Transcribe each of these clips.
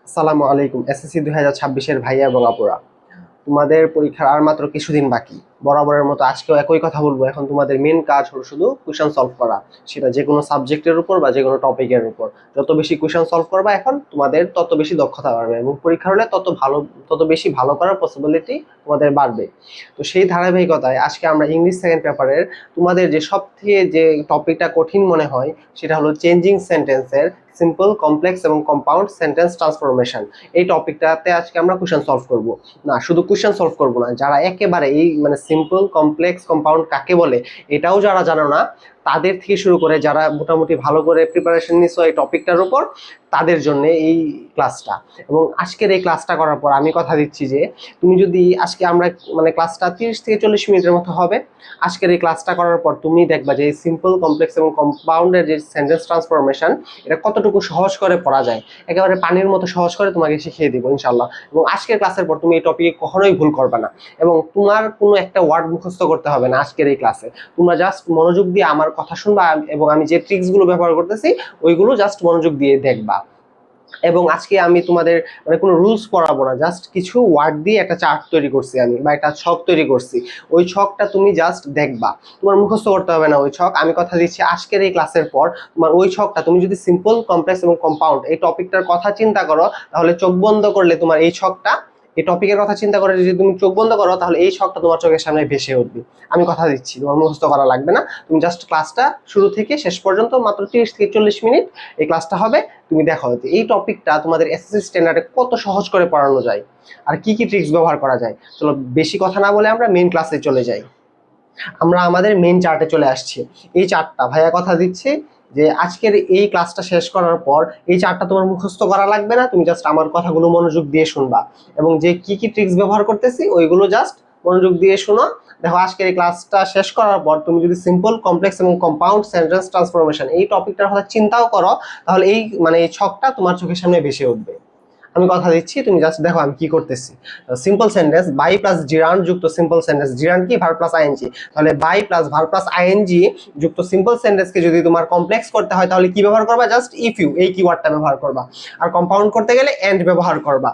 আসসালামু আলাইকুম। এসএসসি 2026 ভাইয়া এবং আপুরা, তোমাদের পরীক্ষার আর মাত্র কিছুদিন বাকি। বরাবরের মতো আজকেও একই কথা বলবো। এখন তোমাদের মেন কাজ হলো শুধু কোশ্চেন সলভ করা, সেটা যে কোনো সাবজেক্টের উপর বা যে কোনো টপিকের উপর। যত বেশি কোশ্চেন সলভ করবা এখন তোমাদের তত বেশি দক্ষতা বাড়বে এবং পরীক্ষা হলে তত বেশি ভালো করার পসিবিলিটি তোমাদের বাড়বে। তো সেই ধারাবাহিকতায় আজকে আমরা ইংলিশ সেকেন্ড পেপারের তোমাদের যে সবথেকে যে টপিকটা কঠিন মনে হয় সেটা হলো চেঞ্জিং সেন্টেন্সের সিম্পল, কমপ্লেক্স এবং কম্পাউন্ড সেন্টেন্স ট্রান্সফরমেশন। এই টপিকটাতে আজকে আমরা কোশ্চেন সলভ করব। না, শুধু কোশ্চেন সলভ করবো না, যারা একেবারে এই মানে সিম্পল, কমপ্লেক্স, কম্পাউন্ড কাকে বলে এটাও যারা জানো না, তাদের থেকে শুরু করে যারা মোটামুটি ভালো করে প্রিপারেশন নিছো এই টপিকটার উপর, তাদের জন্য এই ক্লাসটা। এবং আজকের এই ক্লাসটা করার পর আমি কথা দিচ্ছি যে তুমি যদি আজকে আমরা মানে ক্লাসটা 30 থেকে 40 মিনিটের মতো হবে। আজকের এই ক্লাসটা করার পর তুমি দেখবা যে সিম্পল, কমপ্লেক্স এবং কম্পাউন্ডের যে সেন্টেন্স ট্রান্সফরমেশন, এটা কতটুকু সহজ করে পড়া যায়, একেবারে পানির মতো সহজ করে তোমাকে শিখিয়ে দিব ইনশাল্লাহ। এবং আজকের ক্লাসের পর তুমি এই টপিকে কখনোই ভুল করবে না এবং তোমার কোনো একটা ওয়ার্ড মুখস্থ করতে হবে না। আজকের এই ক্লাসে তোমরা জাস্ট মনোযোগ দিয়ে আমার কথা শুনবা এবং আমি যে ট্রিক্সগুলো ব্যবহার করতেছি ওইগুলো জাস্ট মনোযোগ দিয়ে দেখবা। এবং আজকে আমি তোমাদের মানে কোনো রুলস পড়াবো না, জাস্ট কিছু ওয়ার্ড দিয়ে একটা চার্ট তৈরি করছি আমি, বা একটা ছক তৈরি করছি। ওই ছকটা তুমি জাস্ট দেখবা, তোমার মুখস্থ করতে হবে না ওই ছক। আমি কথা দিচ্ছি আজকের এই ক্লাসের পর তোমার ওই ছকটা তুমি যদি সিম্পল, কমপ্লেক্স এবং কম্পাউন্ড এই টপিকটার কথা চিন্তা করো, তাহলে চোখ বন্ধ করলে তোমার এই ছকটা, এই টপিকের কথা চিন্তা করে যদি তুমি চোখ বন্ধ করো, তাহলে এই ছকটা তোমার চোখের সামনে ভেসে উঠবে। আমি কথা দিচ্ছি তোমার মুখস্থ করা লাগবে না, তুমি জাস্ট ক্লাসটা শুরু থেকে শেষ পর্যন্ত মাত্র 30 থেকে 40 মিনিট এই ক্লাসটা হবে। তুমি দেখো যে এই টপিকটা তোমাদের এসএসসি স্ট্যান্ডার্ডে কত সহজ করে পড়ানো যায় আর কি কি ট্রিক্স ব্যবহার করা যায়। চলো বেশি কথা না বলে আমরা মেইন ক্লাসে চলে যাই। আমরা আমাদের মেইন চার্টে চলে আসছি। এই চার্টটা ভাইয়া কথা দিচ্ছে যে আজকের এই ক্লাসটা শেষ করার পর এই চার্টটা তোমার মুখস্থ করা লাগবে না, তুমি জাস্ট আমার কথাগুলো মনোযোগ দিয়ে শুনবা এবং যে কি কি ট্রিক্স ব্যবহার করতেছি ওইগুলো জাস্ট মনোযোগ দিয়ে শোনো। দেখো আজকের এই ক্লাসটা শেষ করার পর তুমি যদি সিম্পল, কমপ্লেক্স এবং কম্পাউন্ড সেন্টেন্স ট্রান্সফরমেশন এই টপিকটার কথা চিন্তাও করো, তাহলে এই মানে এই ছকটা তোমার চোখের সামনে ভেসে উঠবে। আমি কথা দিচ্ছি, তুমি জাস্ট দেখো আমি কি করতেছি। Simple sentence by plus gerund যুক্ত সিম্পল সেন্টেন্স, জিরান্ড কি ভার্ব প্লাস আইএনজি, তাহলে by plus verb plus ING যুক্ত সিম্পল সেন্টেন্সকে যদি তোমার কমপ্লেক্স করতে হয় তাহলে কি ব্যবহার করবা? জাস্ট ইফ ইউ এই কিওয়ার্ডটা ব্যবহার করবা। আর কম্পাউন্ড করতে গেলে এন্ড ব্যবহার করবা,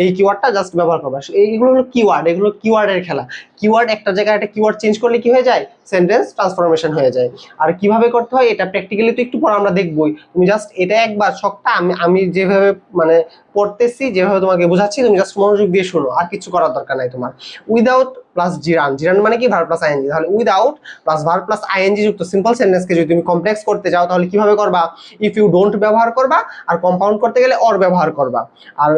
এই কিওয়ার্ডটা জাস্ট ব্যবহার করবা। এইগুলো হলো কিওয়ার্ড, এগুলো কিওয়ার্ডের খেলা। কিওয়ার্ড একটা জায়গায় একটা কিওয়ার্ড চেঞ্জ করলে কি হয়ে যায়? সেন্টেন্স ট্রান্সফরমেশন হয়ে যায়। আর কিভাবে করতে হয় এটা প্র্যাকটিক্যালি তো একটু পর আমরা দেখবই। তুমি জাস্ট এটা একবার ছকটা আমি যেভাবে মানে পড়তেছি, যেভাবে তোমাকে বোঝাচ্ছি, তুমি জাস্ট মনোযোগ দিয়ে শোনো, আর কিছু করার দরকার নাই তোমার। উইদাউট প্লাস জিরান, জিরান মানে কি? Verb plus ING. তাহলে without plus verb plus ING যুক্ত সিম্পল সেন্টেন্সকে যদি তুমি কমপ্লেক্স করতে যাও তাহলে কিভাবে করবা? ইফ ইউ ডোন্ট ব্যবহার করবা, আর কম্পাউন্ড করতে গেলে অর ব্যবহার করবা। আর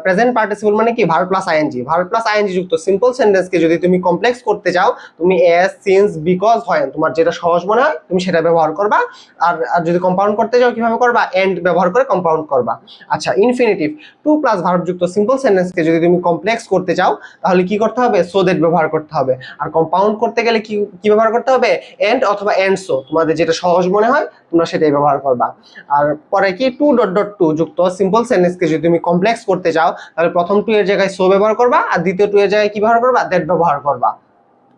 প্রেজেন্ট পার্টিসিপল মানে কি? Verb plus ING. Verb plus ING যুক্ত সিম্পল সেন্টেন্সকে যদি তুমি কমপ্লেক্স করতে যাও, তুমি এস, সিন্স, বিকজ, হয় তোমার যেটা সহজ মনে হয় তুমি সেটা ব্যবহার করবা। আর যদি কম্পাউন্ড করতে যাও কিভাবে করবা? এন্ড ব্যবহার করে কম্পাউন্ড করবা। আচ্ছা, ইনফিনিটিভ টু প্লাস ভার্ব যুক্ত সিম্পল সেন্টেন্সকে যদি তুমি কমপ্লেক্স করতে চাও তাহলে কি করতে হবে? সো দ্যাট ব্যবহার করতে হবে। আর কম্পাউন্ড করতে গেলে কি কি ব্যবহার করতে হবে? এন্ড অথবা এন্ড সো, তোমাদের যেটা সহজ মনে হয় তোমরা সেটাই ব্যবহার করবা। আর পরে কি? টু ডট ডট টু যুক্ত সিম্পল সেন্টেন্সকে যদি তুমি কমপ্লেক্স করতে চাও তাহলে প্রথম টু এর জায়গায় সো ব্যবহার করবা, আর দ্বিতীয় টু এর জায়গায় কি ব্যবহার করবা? দ্যাট ব্যবহার করবা।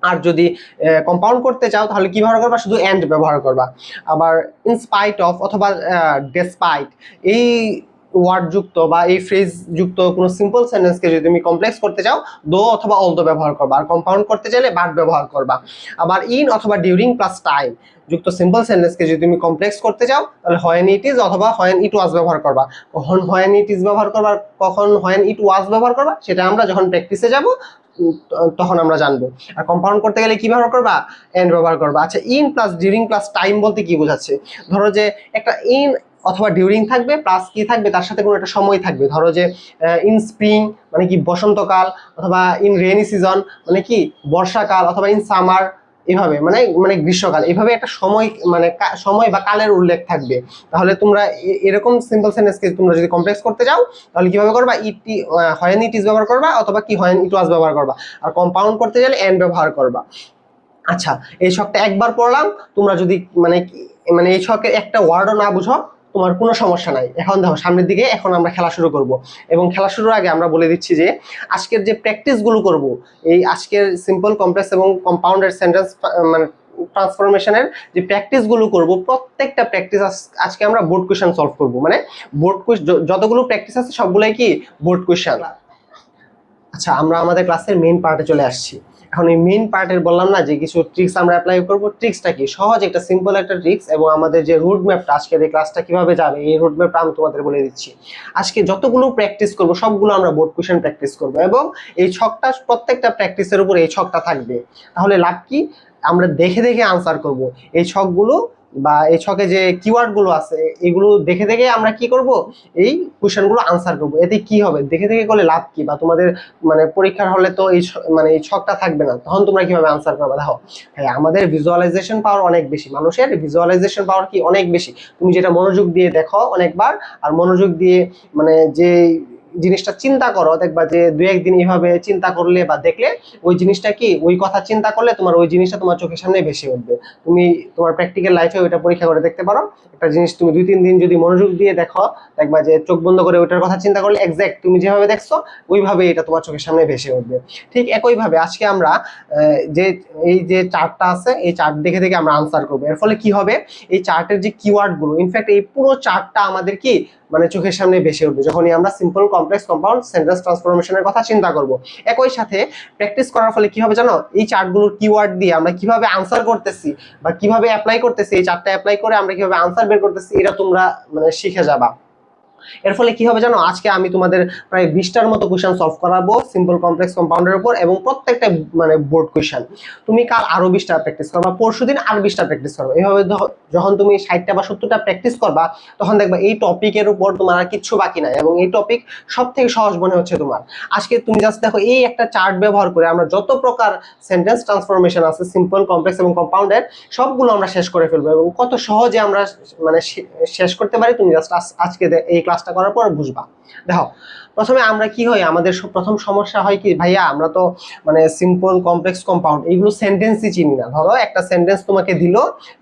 আর যদি কম্পাউন্ড করতে চাও তাহলে কি ব্যবহার করবা? শুধু এন্ড ব্যবহার করবা। আবার ইনস্পাইট অফ অথবা ডেসপাইট এই ওয়ার্ড যুক্ত বা এই ফ্রেজ যুক্ত কোনো সিম্পল সেন্টেন্সকে যদি তুমি কমপ্লেক্স করতে চাও দো অথবা অলদো ব্যবহার করবা। আর কম্পাউন্ড করতে চাইলে বাট ব্যবহার করবা। আবার ইন অথবা ডিউরিং প্লাস টাইম যুক্ত সিম্পল সেন্টেন্সকে যদি তুমি কমপ্লেক্স করতে চাও তাহলে হোয়েন ইট ইজ অথবা হোয়েন ইট ওয়াজ ব্যবহার করবা। কখন হোয়েন ইট ইজ ব্যবহার করবা, কখন হোয়েন ইট ওয়াজ ব্যবহার করবা, সেটা আমরা যখন প্র্যাকটিসে যাব তখন আমরা জানবো। আর কম্পাউন্ড করতে গেলে কি ব্যবহার করবা? এন্ড ব্যবহার করবা। আচ্ছা, in plus during plus time বলতে কি বোঝাচ্ছে? ধরো যে একটা ইন অথবা ডিউরিং থাকবে, প্লাস কি থাকবে? তার সাথে কোনো একটা সময় থাকবে। ধরো যে ইন স্প্রিং মানে কি? বসন্তকাল, অথবা ইন রেইনি সিজন মানে কি? বর্ষাকাল, অথবা ইন সামার এভাবে মানে মানে গ্রীষ্মকাল, এভাবে একটা সময় মানে সময় বা কালের উল্লেখ থাকবে। তাহলে তোমরা এরকম সিম্পল সেন্টেন্সকে তোমরা যদি কমপ্লেক্স করতে যাও তাহলে কিভাবে করবা? ইট, হোয়েন ইট ইজ ব্যবহার করবা অথবা কি হোয়েন ইট ওয়াজ ব্যবহার করবা। আর কম্পাউন্ড করতে গেলে এন্ড ব্যবহার করবা। আচ্ছা, এই ছকটা একবার পড়লাম, তোমরা যদি মানে মানে এই ছকের একটা ওয়ার্ডও না বুঝো তোমার কোনো সমস্যা নাই। এখন দেখো সামনের দিকে, এখন আমরা খেলা শুরু করব। এবং খেলা শুরুর আগে আমরা বলে দিচ্ছি যে আজকের যে প্র্যাকটিসগুলো করব, এই আজকের সিম্পল, কমপ্লেক্স এবং কম্পাউন্ডের সেন্টেন্স মানে ট্রান্সফরমেশনের যে প্র্যাকটিসগুলো করব, প্রত্যেকটা প্র্যাকটিস আজকে আমরা বোর্ড কোয়েশ্চেন সলভ করব। মানে বোর্ড যতগুলো প্র্যাকটিস আছে সবগুলাই কি বোর্ড কোয়েশ্চেন। আচ্ছা, আমরা আমাদের ক্লাসের মেইন পার্টে চলে আসছি। এখন এই মেইন পার্টের বললাম না যে কিছু ট্রিক্স আমরা অ্যাপ্লাই করব। ট্রিক্সটা কি? সহজ একটা সিম্পল একটা ট্রিক্স, এবং আমাদের যে রুট ম্যাপটা আজকের এই ক্লাসটা কিভাবে যাবে এই রুট ম্যাপটা আমি তোমাদের বলে দিচ্ছি। আজকে যতগুলো প্র্যাকটিস করব সবগুলো আমরা বোর্ড কোয়েশ্চেন প্র্যাকটিস করব, এবং এই ছকটা প্রত্যেকটা প্র্যাকটিসের উপর এই ছকটা থাকবে। তাহলে লাভ কি? আমরা দেখে দেখে আনসার করব এই ছকগুলো, বা এই ছকে যে কিওয়ার্ড গুলো আছে এগুলো দেখে দেখে আমরা কি করব, এই কোশ্চেনগুলো আনসার করব। এতে কি হবে? দেখে দেখে করলে লাভ কি? বা তোমাদের মানে পরীক্ষার হলে তো এই মানে এই ছকটা থাকবে না, তখন তোমরা কিভাবে আনসার করবে? দেখো হ্যাঁ, আমাদের ভিজুয়ালাইজেশন পাওয়ার অনেক বেশি, মানুষের ভিজুয়ালাইজেশন পাওয়ার কি অনেক বেশি। তুমি যেটা মনোযোগ দিয়ে দেখো অনেকবার, আর মনোযোগ দিয়ে মানে যে জিনিসটা চিন্তা করো, দেখবা যে দুই একদিন এইভাবে চিন্তা করলে বা দেখলে ওই জিনিসটা কি, ওই কথা চিন্তা করলে তোমার ওই জিনিসটা তোমার চোখের সামনে ভেসে উঠবে। তুমি তোমার প্র্যাকটিক্যাল লাইফে ওইটা পরীক্ষা করে দেখতে পারো। একটা জিনিস তুমি 2-3 দিন যদি মনোযোগ দিয়ে দেখো, দেখবা যে চোখ বন্ধ করে ওইটার কথা চিন্তা করলে এক্স্যাক্ট তুমি যেভাবে দেখছো ওইভাবে এটা তোমার চোখের সামনে ভেসে উঠবে। ঠিক একইভাবে আজকে আমরা যে এই যে চার্টটা আছে এই চার্ট দেখে দেখে আমরা আনসার করবো। এর ফলে কি হবে, এই চার্টের যে কিওয়ার্ড গুলো, ইনফ্যাক্ট এই পুরো চার্টটা আমাদের কি মানে চোখের সামনে ভেসে উঠবে যখনই আমরা সিম্পল কমপ্লেক্স কম্পাউন্ড সেন্টেন্স ট্রান্সফরমেশনের কথা চিন্তা করব। একই সাথে প্র্যাকটিস করার ফলে কি হবে জানো, এই চার্টগুলোর কিওয়ার্ড দিয়ে আমরা কিভাবে আনসার করতেছি বা কিভাবে অ্যাপ্লাই করতেছি, এই চার্টটা অ্যাপ্লাই করে আমরা কিভাবে আনসার বের করতেছি এটা তোমরা মানে শিখে যাবা। এর ফলে কি হবে জানো, আজকে আমি তোমাদের প্রায় 20টার মতো কোশ্চেন সলভ করাবো সিম্পল কমপ্লেক্স কম্পাউন্ডের উপর, এবং প্রত্যেকটা মানে বোর্ড কোশ্চেন। তুমি কাল আরো 20টা প্র্যাকটিস করবা, পরশুদিন আর 20টা প্র্যাকটিস করবা। এইভাবে যখন তুমি 60টা বা 70টা প্র্যাকটিস করবা তখন দেখবা এই টপিকের উপর তোমার আর কিচ্ছু বাকি নাই, এবং এই টপিক সব থেকে সহজ মনে হচ্ছে তোমার। আজকে তুমি জাস্ট দেখো এই একটা চার্ট ব্যবহার করে আমরা যত প্রকার সেন্টেন্স ট্রান্সফরমেশন আছে সিম্পল কমপ্লেক্স এবং কম্পাউন্ডের সবগুলো আমরা শেষ করে ফেলবো, এবং কত সহজে আমরা মানে শেষ করতে পারি তুমি জাস্ট আজকে এই ক্লাসটা করার পর বুঝবা। দেখো প্রথমে আমরা কি হয়, আমাদের প্রথম সমস্যা হয় কি, ভাইয়া আমরা তো মানে সিম্পল কমপ্লেক্স কম্পাউন্ড এইগুলো সেন্টেন্সই চিনি না। ধরো একটা সেন্টেন্স তোমাকে দিল,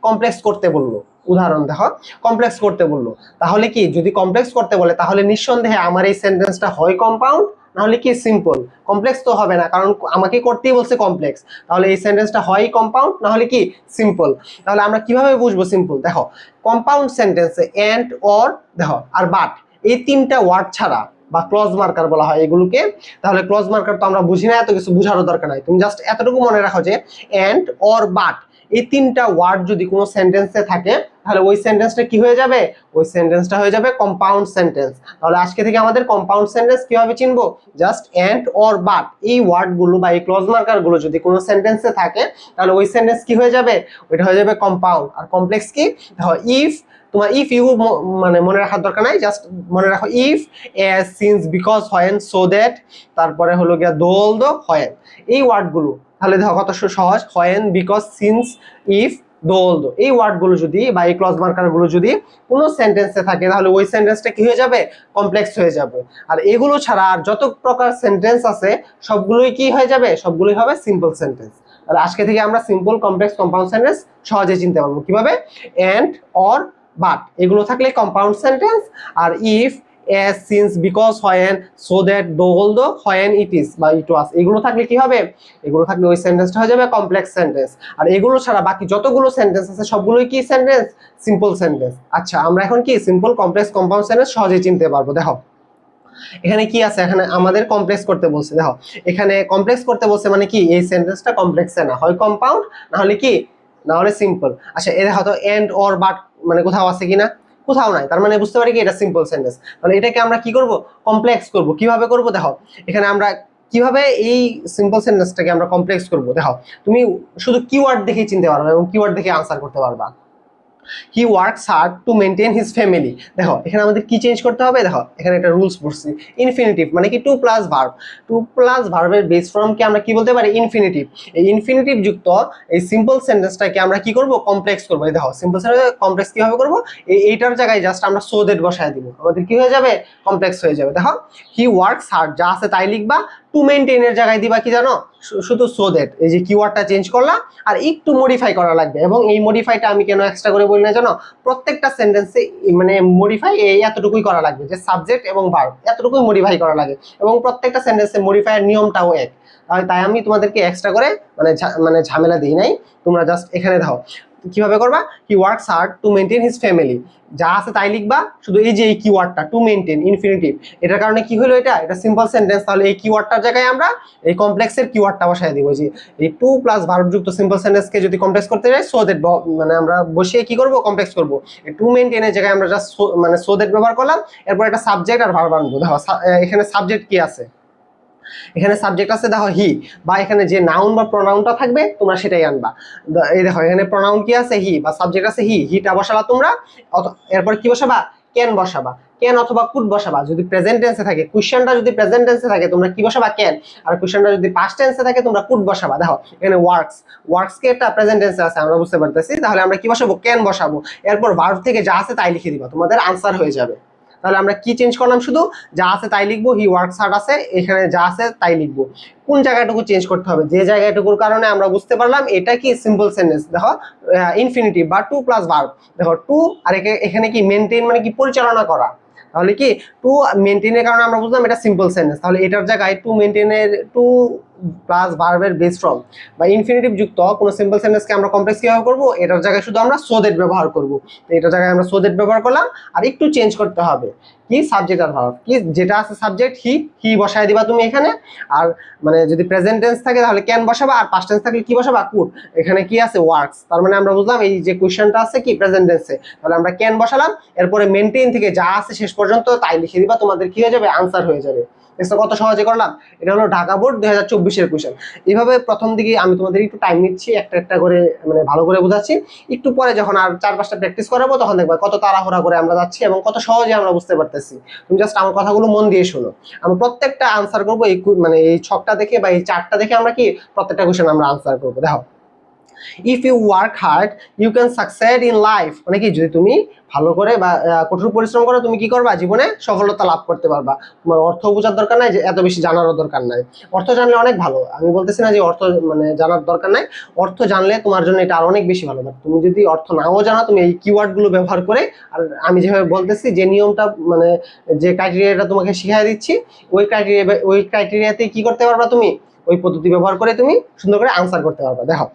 কমপ্লেক্স করতে বললো, উদাহরণ দেখো কমপ্লেক্স করতে বললো, তাহলে কি যদি কমপ্লেক্স করতে বলে তাহলে নিঃসন্দেহে আমার এই সেন্টেন্সটা হয় কম্পাউন্ড নাহলে কি সিম্পল। কমপ্লেক্স তো হবে না, কারণ আমাকে করতেই বলছে কমপ্লেক্স, তাহলে এই সেন্টেন্সটা হয় কম্পাউন্ড নাহলে কি সিম্পল। তাহলে আমরা কিভাবে বুঝবো সিম্পল? দেখো কম্পাউন্ড সেন্টেন্সে এন্ড, অর, দেখো আর বাট, এই তিনটা ওয়ার্ড ছাড়া বা ক্লজ মার্কার বলা হয় এগুলোকে। তাহলে ক্লজ মার্কার তো আমরা বুঝি না, এত কিছু বুঝারও দরকার নাই, তুমি জাস্ট এতটুকু মনে রাখো যে এন্ড, অর, বাট এই তিনটা ওয়ার্ড যদি কোনো সেন্টেন্সে থাকে তাহলে ওই সেন্টেন্সটা কি হয়ে যাবে, ওই সেন্টেন্সটা হয়ে যাবে কম্পাউন্ড সেন্টেন্স। তাহলে আজকে থেকে আমাদের কম্পাউন্ড সেন্টেন্স কিভাবে চিনবো, জাস্ট এন্ড, অর, বাট এই ওয়ার্ডগুলো বা এই ক্লজ মার্কারগুলো যদি কোনো সেন্টেন্সে থাকে তাহলে ওই সেন্টেন্স কি হয়ে যাবে, ওইটা হয়ে যাবে কম্পাউন্ড। আর কমপ্লেক্স কি, দেখো ইফ, তোমার ইফ ইউ মানে মনে রাখার দরকার নাই, জাস্ট মনে রাখো if, as, since, because, when, so that, তারপরে হলো গিয়া দো, অলদো, হোয়েন এই ওয়ার্ডগুলো। তাহলে দেখো কত সহজ, হোয়েন, বিকজ, সিন্স, ইফ, দো, অলদো এই ওয়ার্ডগুলো যদি বা এই ক্লজ মার্কারগুলো যদি কোনো সেন্টেন্সে থাকে তাহলে ওই সেন্টেন্সটা কি হয়ে যাবে, কমপ্লেক্স হয়ে যাবে। আর এগুলো ছাড়া আর যত প্রকার সেন্টেন্স আছে সবগুলোই কি হয়ে যাবে, সবগুলোই হবে সিম্পল সেন্টেন্স। তাহলে আজকে থেকে আমরা সিম্পল কমপ্লেক্স কম্পাউন্ড সেন্টেন্স সহজে চিনতে পারবো কিভাবে, এন্ড, অর, বাট এগুলো থাকলে কম্পাউন্ড সেন্টেন্স, আর if, as, since, because, when, so that, though, although, when, it is বা it was এগুলো থাকলে কি হবে, এগুলো থাকলে ওই সেন্টেন্সটা হয়ে যাবে কমপ্লেক্স সেন্টেন্স। আর এগুলো ছাড়া বাকি যতগুলো সেন্টেন্স আছে সবগুলোই কি সেন্টেন্স, সিম্পল সেন্টেন্স। আচ্ছা আমরা এখন কি সিম্পল কমপ্লেক্স কম্পাউন্ড সেন্টেন্স সহজে চিনতে পারবো। দেখো এখানে কি আছে, এখানে আমাদের কমপ্লেক্স করতে বলছে। দেখো এখানে কমপ্লেক্স করতে বলছে মানে কি, এই সেন্টেন্সটা কমপ্লেক্সে না, হয় কম্পাউন্ড না হলে কি, না হলে সিম্পল। আচ্ছা এর হয়তো এন্ড, অর, বাট মানে কোথাও আছে কিনা, কোথাও নাই, তার মানে বুঝতে পারি কি এটা সিম্পল সেন্টেন্স। তাহলে এটাকে আমরা কি করব, কমপ্লেক্স করব। কিভাবে করব, দেখো এখানে আমরা কিভাবে এই সিম্পল সেন্টেন্সটাকে আমরা কমপ্লেক্স করব। দেখো তুমি শুধু কিওয়ার্ড দেখেই চিনতে পারবে এবং কিওয়ার্ড দেখে আনসার করতে পারবা। He works hard to maintain his family. দেখো এখানে আমাদের কি চেঞ্জ করতে হবে, দেখো এখানে একটা রুলস পড়ছি, ইনফিনিটিভ মানে কি to plus verb. To plus ভার্বের বেস ফর্মকে আমরা কি বলতে পারি, ইনফিনিটিভ। এই ইনফিনিটিভ যুক্ত এই সিম্পল সেন্টেন্সটাকে আমরা কি করব, কমপ্লেক্স করবো। এই দেখো সিম্পল সেন্টেন্স কমপ্লেক্স কিভাবে করবো, এইটার জায়গায় জাস্ট আমরা সো দ্যাট বসায় দিব, আমাদের কি হয়ে যাবে, কমপ্লেক্স হয়ে যাবে। দেখো হি ওয়ার্কস হার্ড, যা আছে তাই লিখবা, টু মেইনটেইনের জায়গায় দিবা কি জানো, শুধু সো দ্যাট, এই যে কিওয়ার্ডটা চেঞ্জ করলা আর একটু মডিফাই করা লাগবে। এবং এই মডিফাইটা আমি কেন এক্সট্রা করে বলি না জানো, প্রত্যেকটা সেন্টেন্সে মানে মডিফাই এই এতটুকুই করা লাগবে, যে সাবজেক্ট এবং ভার্ব এতটুকুই মডিফাই করা লাগে, এবং প্রত্যেকটা সেন্টেন্সে মডিফাইয়ের নিয়মটাও এক। তাই আমি তোমাদেরকে এক্সট্রা করে মানে ঝামেলা দিই নাই, তোমরা জাস্ট এখানে দাও কিভাবে করবা। He works hard to maintain his family, যা আছে তাই লিখবা, শুধু এই যে এই কিওয়ার্ডটা টু মেইনটেইন ইনফিনিটিভ, এটার কারণে কি হলো, এটা সিম্পল সেন্টেন্স, তাহলে এই কিওয়ার্ডটার জায়গায় আমরা এই কমপ্লেক্সের কিওয়ার্ডটা বসায় দিব। যে এই টু প্লাস ভার্ব যুক্ত সিম্পল সেন্টেন্সকে যদি কমপ্লেক্স করতে যাই, সো দ্যাট মানে আমরা বসিয়ে কি করব, কমপ্লেক্স করব। এই টু মেইনটেইনের জায়গায় আমরা জাস্ট মানে সো দ্যাট ব্যবহার করলাম, এরপর একটা সাবজেক্ট আর ভার্ব আনবো। দেখো এখানে সাবজেক্ট কি আছে, এখানে সাবজেক্ট আছে দেখো হি, বা এখানে যে নাউন বা প্রোনাউনটা থাকবে তোমরা সেটাই আনবা। এই দেখো এখানে প্রোনাউন কি আছে, হি, বা সাবজেক্ট আছে হিটা বসাবা তোমরা, এরপর কি বসাবা, ক্যান বসাবা, ক্যান অথবা কুড বসাবা। যদি প্রেজেন্ট টেন্সে থাকে, কোশ্চেনটা যদি প্রেজেন্ট টেন্সে থাকে তোমরা কি বসাবা, ক্যান, আর কোশ্চেনটা যদি পাস্ট টেন্সে থাকে তোমরা কুড বসাবা। দেখো এখানে ওয়ার্কস কে একটা প্রেজেন্ট টেন্সে আছে আমরা বুঝতে পারতেছি, তাহলে আমরা কি বসাবো, ক্যান বসাবো, এরপর ভার্ব থেকে যা আছে তাই লিখে দিবা, তোমাদের আনসার হয়ে যাবে। তাহলে আমরা কি চেঞ্জ করলাম, শুধু যা আছে তাই লিখবো, হি ওয়ার্কস হার্ড আছে, এখানে যা আছে তাই লিখবো। কোন জায়গাটুকু চেঞ্জ করতে হবে, যে জায়গাটুকুর কারণে আমরা বুঝতে পারলাম এটা কি সিম্পল সেন্টেন্স। দেখো ইনফিনিটিভ বা টু প্লাস ভার্ব, দেখো টু আর এখানে কি মেইনটেইন মানে কি পরিচালনা করা, তাহলে কি টু মেইনটেইনের কারণে আমরা বুঝলাম এটা সিম্পল সেন্টেন্স। তাহলে এটার জায়গায় টু মেইনটেইনের টু প্লাস ভার্বের বেস ফর্ম বা ইনফিনিটিভ যুক্ত কোনো সিম্পল সেন্টেন্সকে আমরা কমপ্লেক্স কিভাবে করবো, এটার জায়গায় শুধু আমরা সো দ্যাট ব্যবহার করবো। তো এটার জায়গায় আমরা সো দ্যাট ব্যবহার করলাম, আর একটু চেঞ্জ করতে হবে কি, সাবজেক্ট আর ভার্ব, কি যেটা আছে সাবজেক্ট হি বসায় দিবা তুমি এখানে, আর মানে যদি প্রেজেন্ট টেন্স থাকে তাহলে ক্যান বসাবা, আর পাস্ট টেন্স থাকলে কি বসাবা, কুড। এখানে কি আছে, ওয়ার্কস, তার মানে আমরা বুঝলাম এই যে কোশ্চেনটা আছে কি প্রেজেন্ট টেন্সে, তাহলে আমরা ক্যান বসালাম, এরপরে মেইনটেইন থেকে যা আছে শেষ পর্যন্ত তাই লিখে দিবা, তোমাদের কি হয়ে যাবে, আনসার হয়ে যাবে। কত সহজে করলাম। এটা হলো ঢাকা বোর্ড 2024-এর কোশ্চেন। এইভাবে প্রথম দিকে আমি তোমাদের একটু টাইম নিচ্ছি, একটা একটা করে মানে ভালো করে বোঝাচ্ছি, একটু পরে যখন আর 4-5টা প্র্যাকটিস করাবো তখন দেখবা কত তাড়াহুড়া করে আমরা যাচ্ছি এবং কত সহজে আমরা বুঝতে পারতেছি। তুমি জাস্ট আমার কথাগুলো মন দিয়ে শোনো, আমরা প্রত্যেকটা আনসার করবো এই মানে এই ছকটা দেখে বা এই চার্টটা দেখে আমরা কি প্রত্যেকটা কোশ্চেন আমরা আনসার করবো। দেখো if you work hard you can succeed in life, মানে কি যদি তুমি ভালো করে বা কঠোর পরিশ্রম করো তুমি কি করবা, জীবনে সফলতা লাভ করতে পারবা। তোমার অর্থ বোঝার দরকার নাই, যে এত বেশি জানারও দরকার নাই, অর্থ জানলে অনেক ভালো, আমি বলতেছি না যে অর্থ মানে জানার দরকার নাই, অর্থ জানলে তোমার জন্য এটা আর অনেক বেশি ভালো। বাট তুমি যদি অর্থ নাও জানা, তুমি এই কিওয়ার্ড গুলো ব্যবহার করে, আর আমি যেভাবে বলতেছি যে নিয়মটা মানে যে ক্রাইটেরিয়াটা তোমাকে শিখিয়ে দিচ্ছি, ওই ক্রাইটেরিয়াতে কি করতে পারবা, তুমি ওই পদ্ধতি ব্যবহার করে তুমি সুন্দর করে আনসার করতে পারবা। দেখো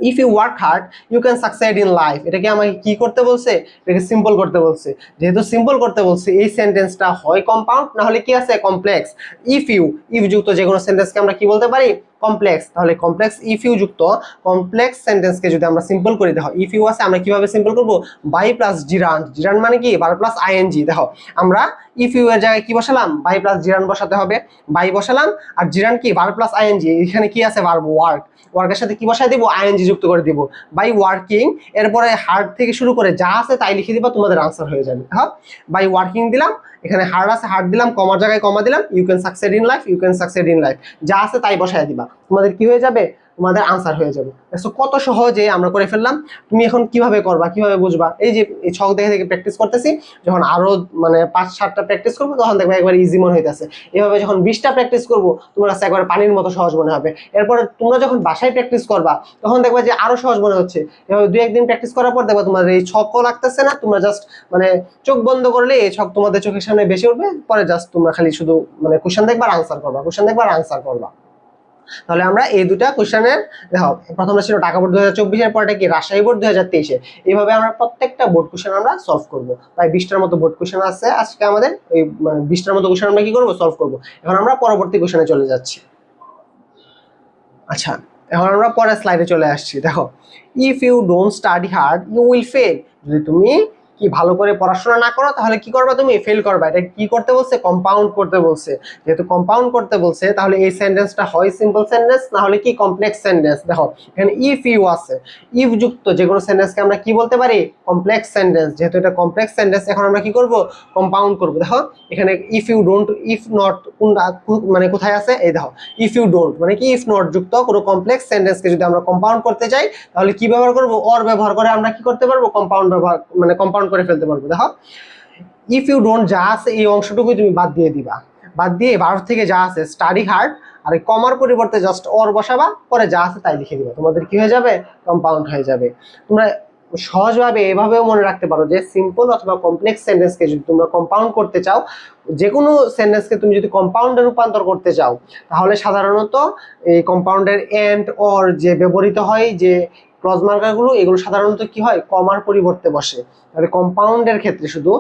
if you work hard you can succeed in life, এটাকে আমাকে কি করতে বলছে, এটাকে সিম্পল করতে বলছে। যেহেতু সিম্পল করতে বলছে, এই সেন্টেন্সটা হয় কম্পাউন্ড না হলে কি আছে, কমপ্লেক্স। ইফ যুক্ত যে কোনো সেন্টেন্সকে আমরা কি বলতে পারি, কমপ্লেক্স। তাহলে কমপ্লেক্স ইফ ইউ যুক্ত কমপ্লেক্স সেন্টেন্সকে যদি আমরা সিম্পল করি, দেখো ইফ ইউ আছে, আমরা কিভাবে সিম্পল করব, বাই প্লাস জিরান মানে কি, ভার্ব প্লাস আইএনজি। দেখো আমরা ইফ ইউ এর জায়গায় কি বসালাম, বাই প্লাস জিরান বসাতে হবে, বাই বসালাম, আর জিরান কি, ভার্ব প্লাস আইএনজি, এখানে কি আছে, ভার্ব ওয়ার্কের সাথে কি বসায় দিব, আইএনজি যুক্ত করে দিব, বাই ওয়ার্কিং, এরপরে হার্ড থেকে শুরু করে যা আছে তাই লিখে দিবা, তোমাদের আনসার হয়ে যাবে। হ্যাঁ, বাই ওয়ার্কিং দিলাম, এখানে হার্ড আছে হার্ড দিলাম, কমার জায়গায় কমা দিলাম, you can succeed in life, you can succeed in life, যা আছে তাই বসায় দিবা, তোমাদের কি হয়ে যাবে, তোমাদের আনসার হয়ে যাবে। সো কত সহজে আমরা করে ফেললাম। তুমি এখন কিভাবে করবা, কিভাবে বুঝবা, এই যে এই ছক দেখে দেখে প্র্যাকটিস করতেছি, যখন আরো মানে 5-7টা প্র্যাকটিস করবো তখন দেখবে একবার ইজি মনে হইতেছে। এভাবে যখন 20টা প্র্যাকটিস করবো তোমার কাছে একবার পানির মতো সহজ মনে হবে। এরপরে তোমরা যখন বাসায় প্র্যাকটিস করবা তখন দেখবা যে আরো সহজ মনে হচ্ছে। এভাবে 2-1 দিন প্র্যাকটিস করার পর দেখবা তোমাদের এই ছকও লাগতেছে না, তোমরা জাস্ট মানে চোখ বন্ধ করলে এই ছক তোমাদের চোখের সামনে বেশি উঠবে, পরে জাস্ট তোমরা খালি শুধু মানে কোশ্চেন দেখবা আর আনসার করবা, কোশ্চেন দেখবা আর আনসার করবা। তাহলে আমরা এই দুটা কোশ্চেনের, দেখো প্রথমটা ছিল ঢাকা বোর্ড 2024-এর, পরটা কি রাজশাহী বোর্ড 2023-এর। এইভাবে আমরা প্রত্যেকটা বোর্ড কোশ্চেন আমরা সলভ করব। প্রায় 20টার মতো বোর্ড কোশ্চেন আছে আজকে আমাদের, এই 20টার মতো কোশ্চেন আমরা কি করব, সলভ করব। এখন আমরা পরবর্তী কোশ্চেনে চলে যাচ্ছি। আচ্ছা, এখন আমরা পরের স্লাইডে চলে আসছি। দেখো if you don't study hard you will fail, যদি তুমি কি ভালো করে পড়াশোনা না করো তাহলে কি করবা, তুমি ফেল করবা। এটা কি করতে বলছে, কম্পাউন্ড করতে বলছে। যেহেতু কম্পাউন্ড করতে বলছে তাহলে এই সেন্টেন্সটা হয় সিম্পল সেন্টেন্স না হলে কি কমপ্লেক্স সেন্টেন্স। দেখো এখানে ইফ ইউ আছে, ইফ যুক্ত যে কোনো সেন্টেন্সকে আমরা কি বলতে পারি, কমপ্লেক্স সেন্টেন্স। যেহেতু এটা কমপ্লেক্স সেন্টেন্স, এখন আমরা কি করব, কম্পাউন্ড করব। দেখো এখানে if you don't, if not মানে কোথায় আছে, এই দেখো ইফ ইউ ডোন্ট মানে কি, ইফ নট যুক্ত কোনো কমপ্লেক্স সেন্টেন্সকে যদি আমরা কম্পাউন্ড করতে চাই তাহলে কি ব্যবহার করব, অর ব্যবহার করে আমরা কি করতে পারবো, কম্পাউন্ড ব্যবহার মানে কম্পাউন্ড করে ফেলতে পারবো। দেখো ইফ ইউ ডোন্ট যা আছে এই অংশটুকুই তুমি বাদ দিয়ে দিবা, বাদ দিয়ে ভার্ব থেকে যা আছে স্টাডি হার্ড, আর এই কমার পরিবর্তে জাস্ট অর বসাবা, পরে যা আছে তাই লিখে দিবা, তোমাদের কি হয়ে যাবে, কম্পাউন্ড হয়ে যাবে। তোমরা সহজভাবে এভাবেও মনে রাখতে পারো যে সিম্পল অথবা কমপ্লেক্স সেন্টেন্সকে যদি তোমরা কম্পাউন্ড করতে চাও, যে কোনো সেন্টেন্সকে তুমি যদি কম্পাউন্ডে রূপান্তর করতে চাও, তাহলে সাধারণত এই কম্পাউন্ডের এন্ড অর যে ব্যবহৃত হয়, যে ক্লজ মার্কারগুলো, এগুলো সাধারণত কি হয়, কমার পরিবর্তে বসে। তাহলে কম্পাউন্ডের ক্ষেত্রে শুধু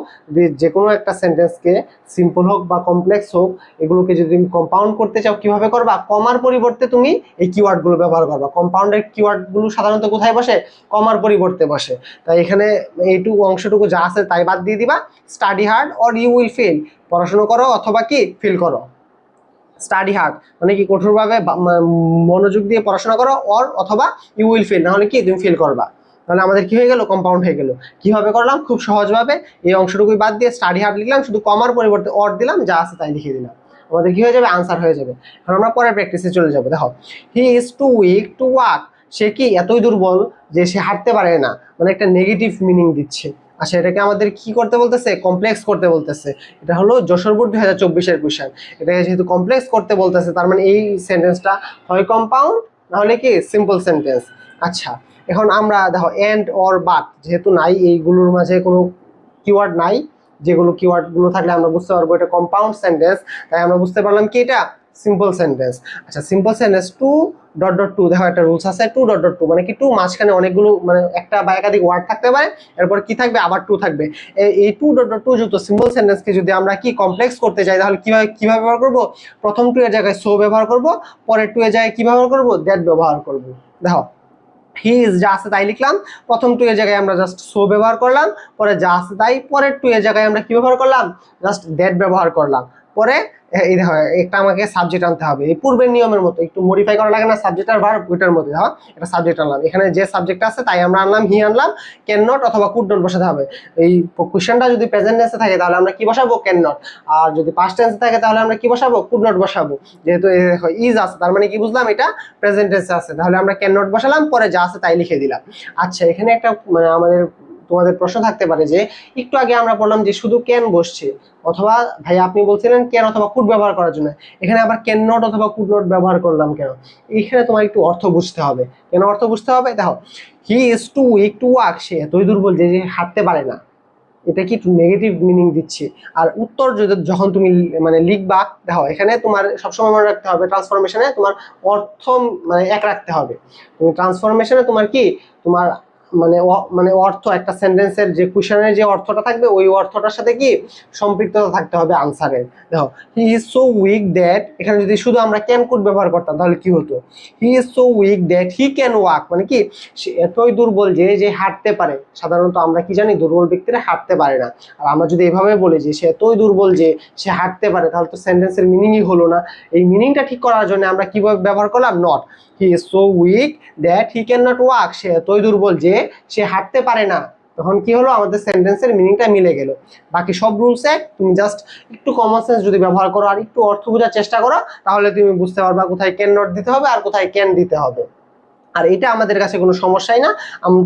যে কোনো একটা সেন্টেন্সকে সিম্পল হোক বা কমপ্লেক্স হোক, এগুলোকে যদি তুমি কম্পাউন্ড করতে চাও কিভাবে করবা, কমার পরিবর্তে তুমি এই কিওয়ার্ডগুলো ব্যবহার করবা। কম্পাউন্ডের কিওয়ার্ডগুলো সাধারণত কোথায় বসে, কমার পরিবর্তে বসে। তাই এখানে এইটুকু অংশটুকু যা আছে তাই বাদ দিয়ে দিবা, study hard or you will fail, পড়াশোনা করো অথবা কি ফিল করো। স্টাডি হার্ড মানে কি কঠোরভাবে মনোযোগ দিয়ে পড়াশোনা করো, অর অথবা ইউ উইল ফেল, নাহলে কি তুমি ফেল করবা। তাহলে আমাদের কি হয়ে গেল, কম্পাউন্ড হয়ে গেল। কিভাবে করলাম, খুব সহজভাবে এই অংশটুকুই বাদ দিয়ে স্টাডি হার্ড লিখলাম, শুধু কমার পরিবর্তে অর দিলাম, যা আছে তাই লিখে দিলাম, আমাদের কি হয়ে যাবে, আনসার হয়ে যাবে। কারণ আমরা পরের প্র্যাকটিসে চলে যাবো। দেখো, he is too weak to walk, সে কি এতই দুর্বল যে সে হাঁটতে পারে না, মানে একটা নেগেটিভ মিনিং দিচ্ছে। আচ্ছা, এটাকে আমাদের কি করতে বলতেছে, কমপ্লেক্স করতে বলতেছে। এটা হলো যশোর বোর্ড 2024-এর কোয়েশ্চেন। এটাকে যেহেতু কমপ্লেক্স করতে বলতেছে, তার মানে এই সেন্টেন্সটা হয় কম্পাউন্ড, নাহলে কি সিম্পল সেন্টেন্স। আচ্ছা, এখন আমরা দেখো এন্ড অর বাট যেহেতু নাই, এইগুলোর মাঝে কোনো কিওয়ার্ড নাই, যেগুলো কিওয়ার্ডগুলো থাকলে আমরা বুঝতে পারবো এটা কম্পাউন্ড সেন্টেন্স, তাই আমরা বুঝতে পারলাম কি এটা সিম্পল সেন্টেন্স। আচ্ছা, simple sentence too dot dot to, দেখো একটা রুলস আছে, টু ডট ডট টু মানে কি, টু মাঝখানে অনেকগুলো মানে একটা বা একাধিক ওয়ার্ড থাকতে পারে, এরপর কি থাকবে, আবার টু থাকবে। এই টু ডট ডট টু যুক্ত সিম্পল সেন্টেন্সকে যদি আমরা কি কমপ্লেক্স করতে চাই, তাহলে কিভাবে ব্যবহার করবো, প্রথম টু এর জায়গায় সো ব্যবহার করব, পরের টু এর জায়গায় কি ব্যবহার করব, দ্যাট ব্যবহার করব। দেখো, হি ইজ যা আছে তাই লিখলাম, প্রথম টু এর জায়গায় আমরা জাস্ট সো ব্যবহার করলাম, পরে যা আছে তাই, পরের টু এর জায়গায় আমরা কি ব্যবহার করলাম, জাস্ট দ্যাট ব্যবহার করলাম। পরে এই দেখো, একটা আমাকে সাবজেক্ট আনতে হবে, এই পূর্বের নিয়মের মতো একটু মডিফাই করা লাগে না, সাবজেক্ট আর ভার্ব ওইটার মধ্যে। হ্যাঁ, এটা সাবজেক্ট আনলাম, এখানে যে সাবজেক্ট আছে তাই আমরা আনলাম, হি আনলাম, ক্যান নট অথবা কুড নট বসাতে হবে। এই কোশ্চেনটা যদি প্রেজেন্ট টেন্সে থাকে তাহলে আমরা কি বসাবো, ক্যান নট, আর যদি পাস্ট টেন্সে থাকে তাহলে আমরা কি বসাবো, কুড নট বসাবো। যেহেতু দেখো ইজ আছে, তার মানে কি বুঝলাম, এটা প্রেজেন্ট টেন্সে আছে, তাহলে আমরা ক্যান নট বসালাম, পরে যা আছে তাই লিখে দিলাম। আচ্ছা, এখানে একটা মানে আমাদের তোমাদের প্রশ্ন থাকতে পারে যে একটু আগে আমরা বললাম যে শুধু ক্যান বসছে, অথবা ভাই আপনি বলছিলেন ক্যান অথবা কুড ব্যবহার করার জন্য, এখানে আবার ক্যান নট অথবা কুড নট ব্যবহার করলাম কেন, এখানে তোমার একটু অর্থ বুঝতে হবে। কেন অর্থ বুঝতে হবে, দেখো, he is too weak to walk, সে এতই দুর্বল যে হাঁটতে পারে না, এটা কি নেগেটিভ মিনিং দিচ্ছে। আর উত্তর যখন তুমি মানে লিখবা, দেখো এখানে তোমার সবসময় মনে রাখতে হবে ট্রান্সফরমেশনে তোমার অর্থ মানে এক রাখতে হবে। তুমি ট্রান্সফরমেশনে তোমার কি, তোমার মানে অর্থ, একটা সেন্টেন্সের যে কোশ্চেনের যে অর্থটা থাকবে ওই অর্থটার সাথে কি সম্পৃক্ততা থাকতে হবে আনসারের। দেখো, he is so weak that, এখানে যদি শুধু আমরা ক্যান কুড ব্যবহার করতাম তাহলে কি হতো, হি is so weak that he can walk, মানে কি সে এতই দুর্বল যে হাঁটতে পারে। সাধারণত আমরা কি জানি, দুর্বল ব্যক্তিরা হাঁটতে পারে না। আর আমরা যদি এভাবে বলি যে সে এতই দুর্বল যে সে হাঁটতে পারে, তাহলে তো সেন্টেন্সের মিনিংই হলো না। এই মিনিংটা ঠিক করার জন্য আমরা কিভাবে ব্যবহার করলাম, not. He is so weak that he can not walk, সে এতই দুর্বল যে সে হাঁটতে পারে না। তখন কি হলো, আমাদের সেন্টেন্সের মিনিংটা মিলে গেল। বাকি সব রুলস এক, তুমি জাস্ট একটু কমন সেন্স যদি ব্যবহার করো আর একটু অর্থ বোঝার চেষ্টা করো, তাহলে তুমি বুঝতে পারবা কোথায় ক্যান নট দিতে হবে আর কোথায় ক্যান দিতে হবে। আর এটা আমাদের কাছে কোনো সমস্যাই না।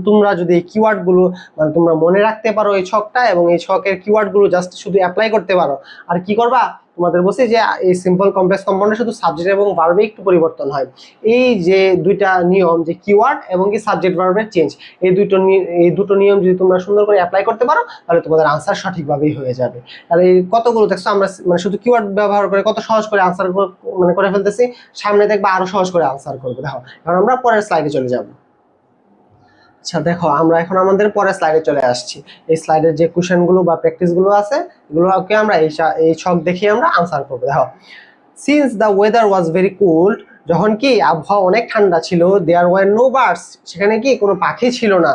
তোমরা যদি এই কিওয়ার্ডগুলো মানে তোমরা মনে রাখতে পারো এই ছকটা, এবং এই ছকের কিওয়ার্ডগুলো জাস্ট শুধু অ্যাপ্লাই করতে পারো। আর কি করবা, তোমাদের বলছি যে এই সিম্পল কমপ্লেক্স কম্পাউন্ডে শুধু সাবজেক্ট এবং ভার্বে একটু পরিবর্তন হয়। এই যে দুইটা নিয়ম, যে কিওয়ার্ড এবং কি সাবজেক্ট ভার্বের চেঞ্জ, এই দুটো নিয়ম যদি তোমরা সুন্দর করে অ্যাপ্লাই করতে পারো, তাহলে তোমাদের আনসার সঠিকভাবেই হয়ে যাবে। আর এই কতগুলো দেখছো আমরা মানে শুধু কিওয়ার্ড ব্যবহার করে কত সহজ করে আনসার মানে করে ফেলতেছি, সামনে দেখবা আরো সহজ করে আনসার করবে। দেখো, এখন আমরা পরের স্লাইডে চলে যাব। আচ্ছা, দেখো আমরা এখন আমাদের পরের স্লাইডে চলে আসছি। এই স্লাইডের যে কোশ্চেনগুলো বা প্র্যাকটিসগুলো আছে, এগুলোকে আমরা এই ছক দেখে আমরা আনসার করবো। দেখো, since the weather was very cold, যখন কি আবহাওয়া অনেক ঠান্ডা ছিল, দেয়ার ওয়ার নো বার্ডস, সেখানে কি কোনো পাখি ছিল না।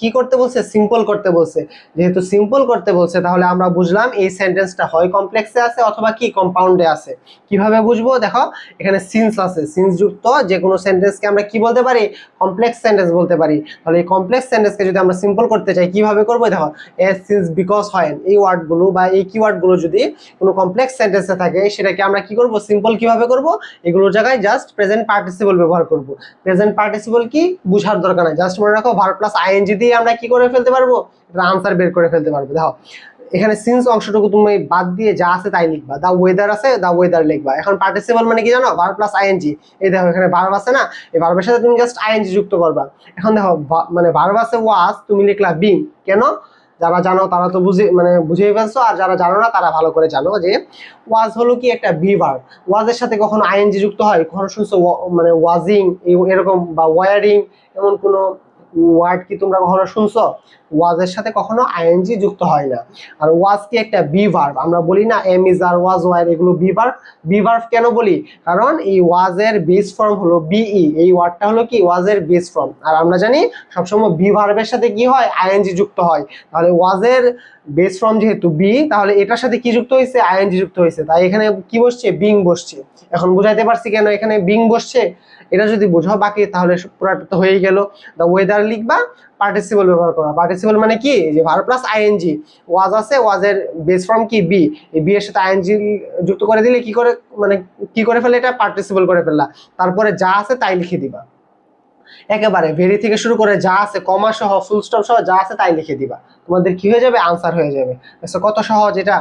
কি করতে বলছে, সিম্পল করতে বলছে। যেহেতু সিম্পল করতে বলছে, তাহলে আমরা বুঝলাম এই সেন্টেন্সটা হয় কমপ্লেক্সে আছে অথবা কি কম্পাউন্ডে আছে। কিভাবে বুঝবো, দেখো এখানে সিন্স আছে, সিন্স যুক্ত যে কোনো সেন্টেন্সকে আমরা কি বলতে পারি, কমপ্লেক্স সেন্টেন্স বলতে পারি। তাহলে এই কমপ্লেক্স সেন্টেন্সকে যদি আমরা সিম্পল করতে চাই কিভাবে করবো, দেখো এস, সিন্স, বিকজ, হয়, এই ওয়ার্ডগুলো বা এই কিওয়ার্ডগুলো যদি কোনো কমপ্লেক্স সেন্টেন্সে থাকে, সেটাকে আমরা কি করব, সিম্পল কিভাবে করব, এগুলোর জায়গায় জাস্ট প্রেজেন্ট পার্টিসিপল ব্যবহার করব। প্রেজেন্ট পার্টিসিপল কি বুঝার দরকার নাই, জাস্ট মনে রাখো ভার্ব প্লাস আইএনজি দিয়ে আমরা কি করে ফেলতে পারবো, এটা আনসার বের করে ফেলতে পারবো। দেখো, এখানে সিন্স অংশটুকু তুমি বাদ দিয়ে যা আছে তাই লিখবা। দা ওয়েদার আছে, দা ওয়েদার লিখবা। এখন পার্টিসিপল মানে কি জানো? Verb plus ING. এই দেখো এখানে ভার্ব আছে না, এই ভার্বের সাথে তুমি জাস্ট আইএনজি যুক্ত করবা। এখন দেখো মানে ভার্ব আছে ওয়াজ, তুমি লিখলা বিং। কেন? যারা জানো তারা তো বুঝেই ফেলছো, আর যারা জানো না তারা ভালো করে জানো যে ওয়াজ হলো কি একটা বি ভার্ব। ওয়াজের সাথে কখনো আইএনজি যুক্ত হয়? কখনো শুনছো মানে ওয়াজিং এরকম বা ওয়ারিং এমন কোনো ওয়ার্ড কি তোমরা কখনো শুনছো? ওয়াজের সাথে কখনো আইএনজি যুক্ত হয় না। আর ওয়াজ কি একটা বি ভার্ব। আমরা বলি না am is are was were, এগুলো বি ভার্ব। বি ভার্ব কেন বলি? কারণ এই ওয়াজের বেস ফর্ম হলো বিই। এই ওয়ার্ডটা হলো কি ওয়াজের বেস ফর্ম। আর আমরা জানি সবসময় বি ভার্বের সাথে কি হয়? আইএনজি যুক্ত হয়। তাহলে ওয়াজের বেস ফর্ম যেহেতু বি, তাহলে এটার সাথে কি যুক্ত হয়েছে? আইএনজি যুক্ত হয়েছে। তাই এখানে কি বসছে? বিং বসছে। এখন বুঝাইতে পারছি কেন এখানে বিং বসছে? এটা যদি বোঝো বাকি তাহলে পুরোটা তো হয়েই গেল। দা ওয়েদার লিখবা, পার্টিসিপল ব্যবহার করা। পার্টিসিপল মানে কি? যে ভার্ব প্লাস আইএনজি। ওয়াজ আছে, ওয়াজের বেস ফর্ম কি? বি। এই বি এর সাথে আইএনজি যুক্ত করে দিলে কি করে মানে কি করে ফেলে? এটা পার্টিসিপল করে ফেললা। তারপরে যা আছে তাই লিখে দিবা। একেবারে ভেরি থেকে শুরু করে যা আছে, কমা সহ, ফুল স্টপ সহ যা আছে তাই লিখে দিবা। তোমাদের কি হয়ে যাবে? আনসার হয়ে যাবে। কত সহজ এটা!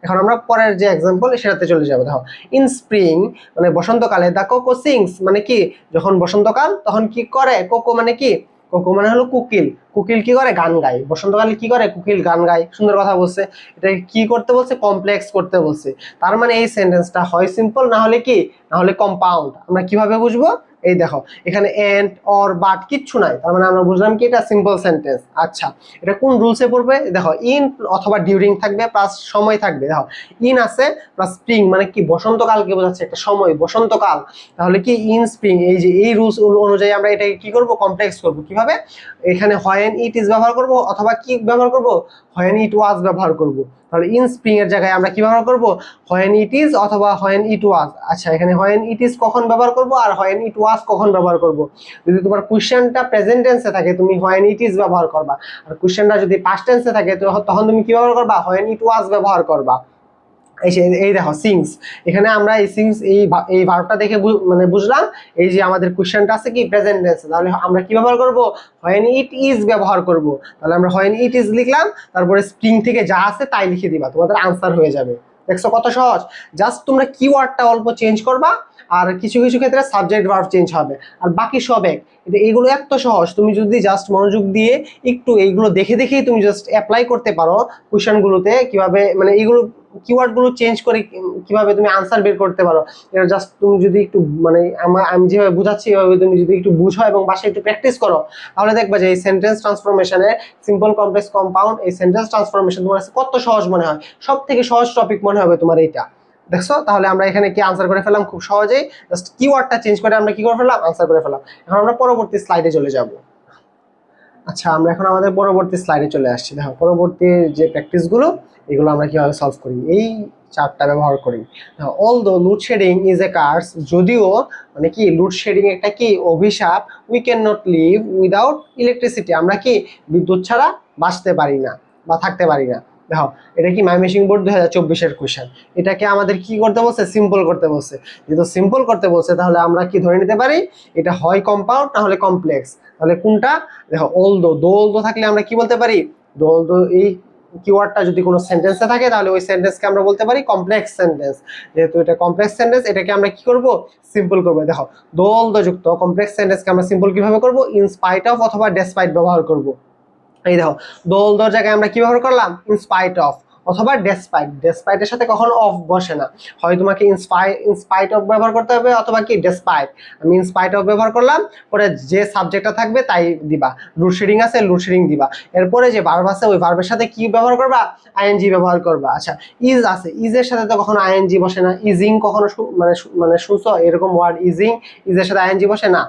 এখন আমরা পরের যে এক্সাম্পল সেটাতে চলে যাবো। দেখো, ইন স্প্রিং মানে বসন্তকালে, দা কোকো সিংস মানে কি? যখন বসন্তকাল তখন কি করে? কোকো মানে কি? কোকো মানে হলো কুকিল। কুকিল কি করে? গান গায়। বসন্তকালে কি করে? কুকিল গান গায়। সুন্দর কথা বলছে। এটা কি করতে বলছে? কমপ্লেক্স করতে বলছে। তার মানে এই সেন্টেন্সটা হয় সিম্পল, না হলে কি? না হলে কম্পাউন্ড। আমরা কিভাবে বুঝবো? এই দেখো এখানে এন্ড অর বাট কিচ্ছু নাই, তার মানে আমরা বুঝলাম কি এটা সিম্পল সেন্টেন্স। আচ্ছা, এটা কোন রুলসে পড়বে? দেখো, ইন অথবা ডিউরিং থাকবে প্লাস সময় থাকবে। দেখো, ইন আছে প্লাস স্প্রিং মানে কি? বসন্তকালকে বোঝাচ্ছে একটা সময়, বসন্তকাল। তাহলে কি ইন স্প্রিং, এই যে এই রুলস অনুযায়ী আমরা এটাকে কি করব? কমপ্লেক্স করব। কিভাবে? এখানে হোয়েন ইট ইজ ব্যবহার করব, অথবা কি ব্যবহার করব? হোয়েন ইট ওয়াজ ব্যবহার করব। তাহলে ইন স্প্রিং এর জায়গায় আমরা কি ব্যবহার করব? হোয়েন ইট ইজ অথবা হোয়েন ইট ওয়াজ। আচ্ছা, এখানে হোয়েন ইট ইজ কখন ব্যবহার করব আর হোয়েন ইট ওয়াজ কখন ব্যবহার করব? যদি তোমার কোশ্চেনটা প্রেজেন্ট টেন্সে থাকে তুমি হোয়েন ইট ইজ ব্যবহার করবা, আর কোশ্চেনটা যদি পাস্ট টেন্সে থাকে তখন তুমি কি ব্যবহার করবা? হোয়েন ইট ওয়াজ ব্যবহার করবা। এই দেখো সিংস, এখানে আমরা এই সিংস এই ভার্বটা দেখে মানে বুঝলাম এই যে আমাদের কোশ্চেনটা আছে কি প্রেজেন্ট টেন্সে, তাহলে আমরা কি ব্যবহার করব? হোয়েন ইট ইজ ব্যবহার করব। তাহলে আমরা হোয়েন ইট ইজ লিখলাম, তারপরে স্প্রিং থেকে যা আছে তাই লিখে দিবা, তোমাদের আনসার হয়ে যাবে। দেখছো কত সহজ? জাস্ট তোমরা কিওয়ার্ডটা অল্প চেঞ্জ করবা, আর কিছু কিছু ক্ষেত্রে সাবজেক্ট ভার্ব চেঞ্জ হবে, আর বাকি সব এক। এগুলো এত সহজ, তুমি যদি জাস্ট মনোযোগ দিয়ে একটু এইগুলো দেখে দেখেই তুমি জাস্ট অ্যাপ্লাই করতে পারো কোশ্চেনগুলোতে, কিভাবে মানে এইগুলো কিওয়ার্ড গুলো চেঞ্জ করে কিভাবে তুমি আনসার বের করতে পারো। এটা জাস্ট তুমি যদি একটু মানে আমি যেভাবে বুঝাচ্ছি এভাবে তুমি যদি একটু বুঝো এবং বাসায় একটু প্র্যাকটিস করো, তাহলে দেখবা যে এই সেন্টেন্স ট্রান্সফরমেশনে সিম্পল কমপ্লেক্স কম্পাউন্ড এই সেন্টেন্স ট্রান্সফরমেশন তোমার কাছে কত সহজ মনে হয়। সব থেকে সহজ টপিক মনে হবে তোমার এইটা। দেখছো, তাহলে আমরা এখানে কি আনসার করে ফেললাম খুব সহজেই। জাস্ট কিওয়ার্ডটা চেঞ্জ করে আমরা কি করে ফেললাম? আনসার করে ফেললাম। এখন আমরা পরবর্তী স্লাইডে চলে যাব। আচ্ছা, আমরা এখন আমাদের পরবর্তী স্লাইডে চলে আসছি। দেখো, পরবর্তী যে প্র্যাকটিসগুলো এগুলো আমরা কিভাবে সলভ করি, এই চারটা ব্যবহার করি। Although load shedding is a curse, যদিও মানে কি লোডশেডিং একটা কি অভিশাপ, we can not live without electricity, আমরা কি বিদ্যুৎ ছাড়া বাঁচতে পারি না বা থাকতে পারি না। দেখো, এটা কি মাইমেসিং বোর্ড 2024-এর কোয়েশ্চেন। এটাকে আমাদের কি করতে বলছে? সিম্পল করতে বলছে। যেহেতু সিম্পল করতে বলছে তাহলে আমরা কি ধরে নিতে পারি? এটা হয় কম্পাউন্ড না হলে কমপ্লেক্স। তাহলে কোনটা? দেখো, অলদো থাকলে আমরা কি বলতে পারি? অলদো এই কিওয়ার্ডটা যদি কোনো সেন্টেন্সে থাকে তাহলে ওই সেন্টেন্সকে আমরা বলতে পারি কমপ্লেক্স সেন্টেন্স। যেহেতু এটা কমপ্লেক্স সেন্টেন্স, এটাকে আমরা কি করব? সিম্পল করব। দেখো, অলদো যুক্ত কমপ্লেক্স সেন্টেন্সকে আমরা সিম্পল কিভাবে করব? ইন স্পাইট অফ অথবা ডেসপাইট ব্যবহার করব। এই দেখো, অলদোর জায়গায় আমরা কি ব্যবহার করলাম? ইন স্পাইট অফ অথবা ডেসপাইট। ডেসপাইটের সাথে কখনো অফ বসে না, হয় তোমাকে ইনস্পাইট অফ ব্যবহার করতে হবে অথবা কি ডেসপাইট। আমি ইনস্পাইট অফ ব্যবহার করলাম, পরে যে সাবজেক্টটা থাকবে তাই দিবা। লোডশেডিং আছে, লোডশেডিং দিবা। এরপরে যে ভার্ব আছে ওই ভার্বের সাথে কি ব্যবহার করবা? আইএনজি ব্যবহার করবা। আচ্ছা, ইজ আছে, ইজের সাথে তো কখনো আইএনজি বসে না। ইজিং কখনো মানে শুনছো এরকম ওয়ার্ড? ইজের সাথে আইএনজি বসে না।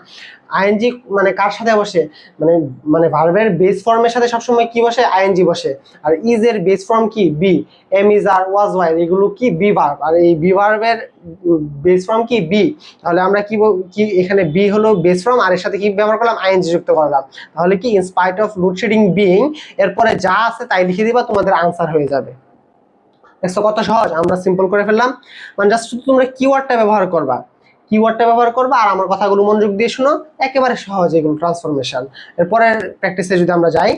আইএনজি মানে কার সাথে বসে? মানে মানে ভার্বের বেস ফর্মের সাথে সবসময় কি বসে? আইএনজি বসে। আর ইজ এর বেস ফর্ম কি? Be. Am is are was were এগুলো কি? Be verb. আর এই বি ভার্বের বেস ফর্ম কি? বি। তাহলে আমরা কি এখানে বি হলো বেস ফর্ম, আর এর সাথে কি ব্যবহার করলাম? আইএনজি যুক্ত করলাম। তাহলে কি in spite of load shedding being, এরপরে যা আছে তাই লিখে দিবা, তোমাদের আনসার হয়ে যাবে। দেখছো কত সহজ? আমরা সিম্পল করে ফেললাম। মানে জাস্ট তোমরা কিওয়ার্ডটা ব্যবহার করবা, আর আমার কথাগুলো মনোযোগ দিয়ে শুনো, একেবারে সহজ এগুলো ট্রান্সফরমেশন। এরপরে প্র্যাকটিসে যদি আমরা যাই,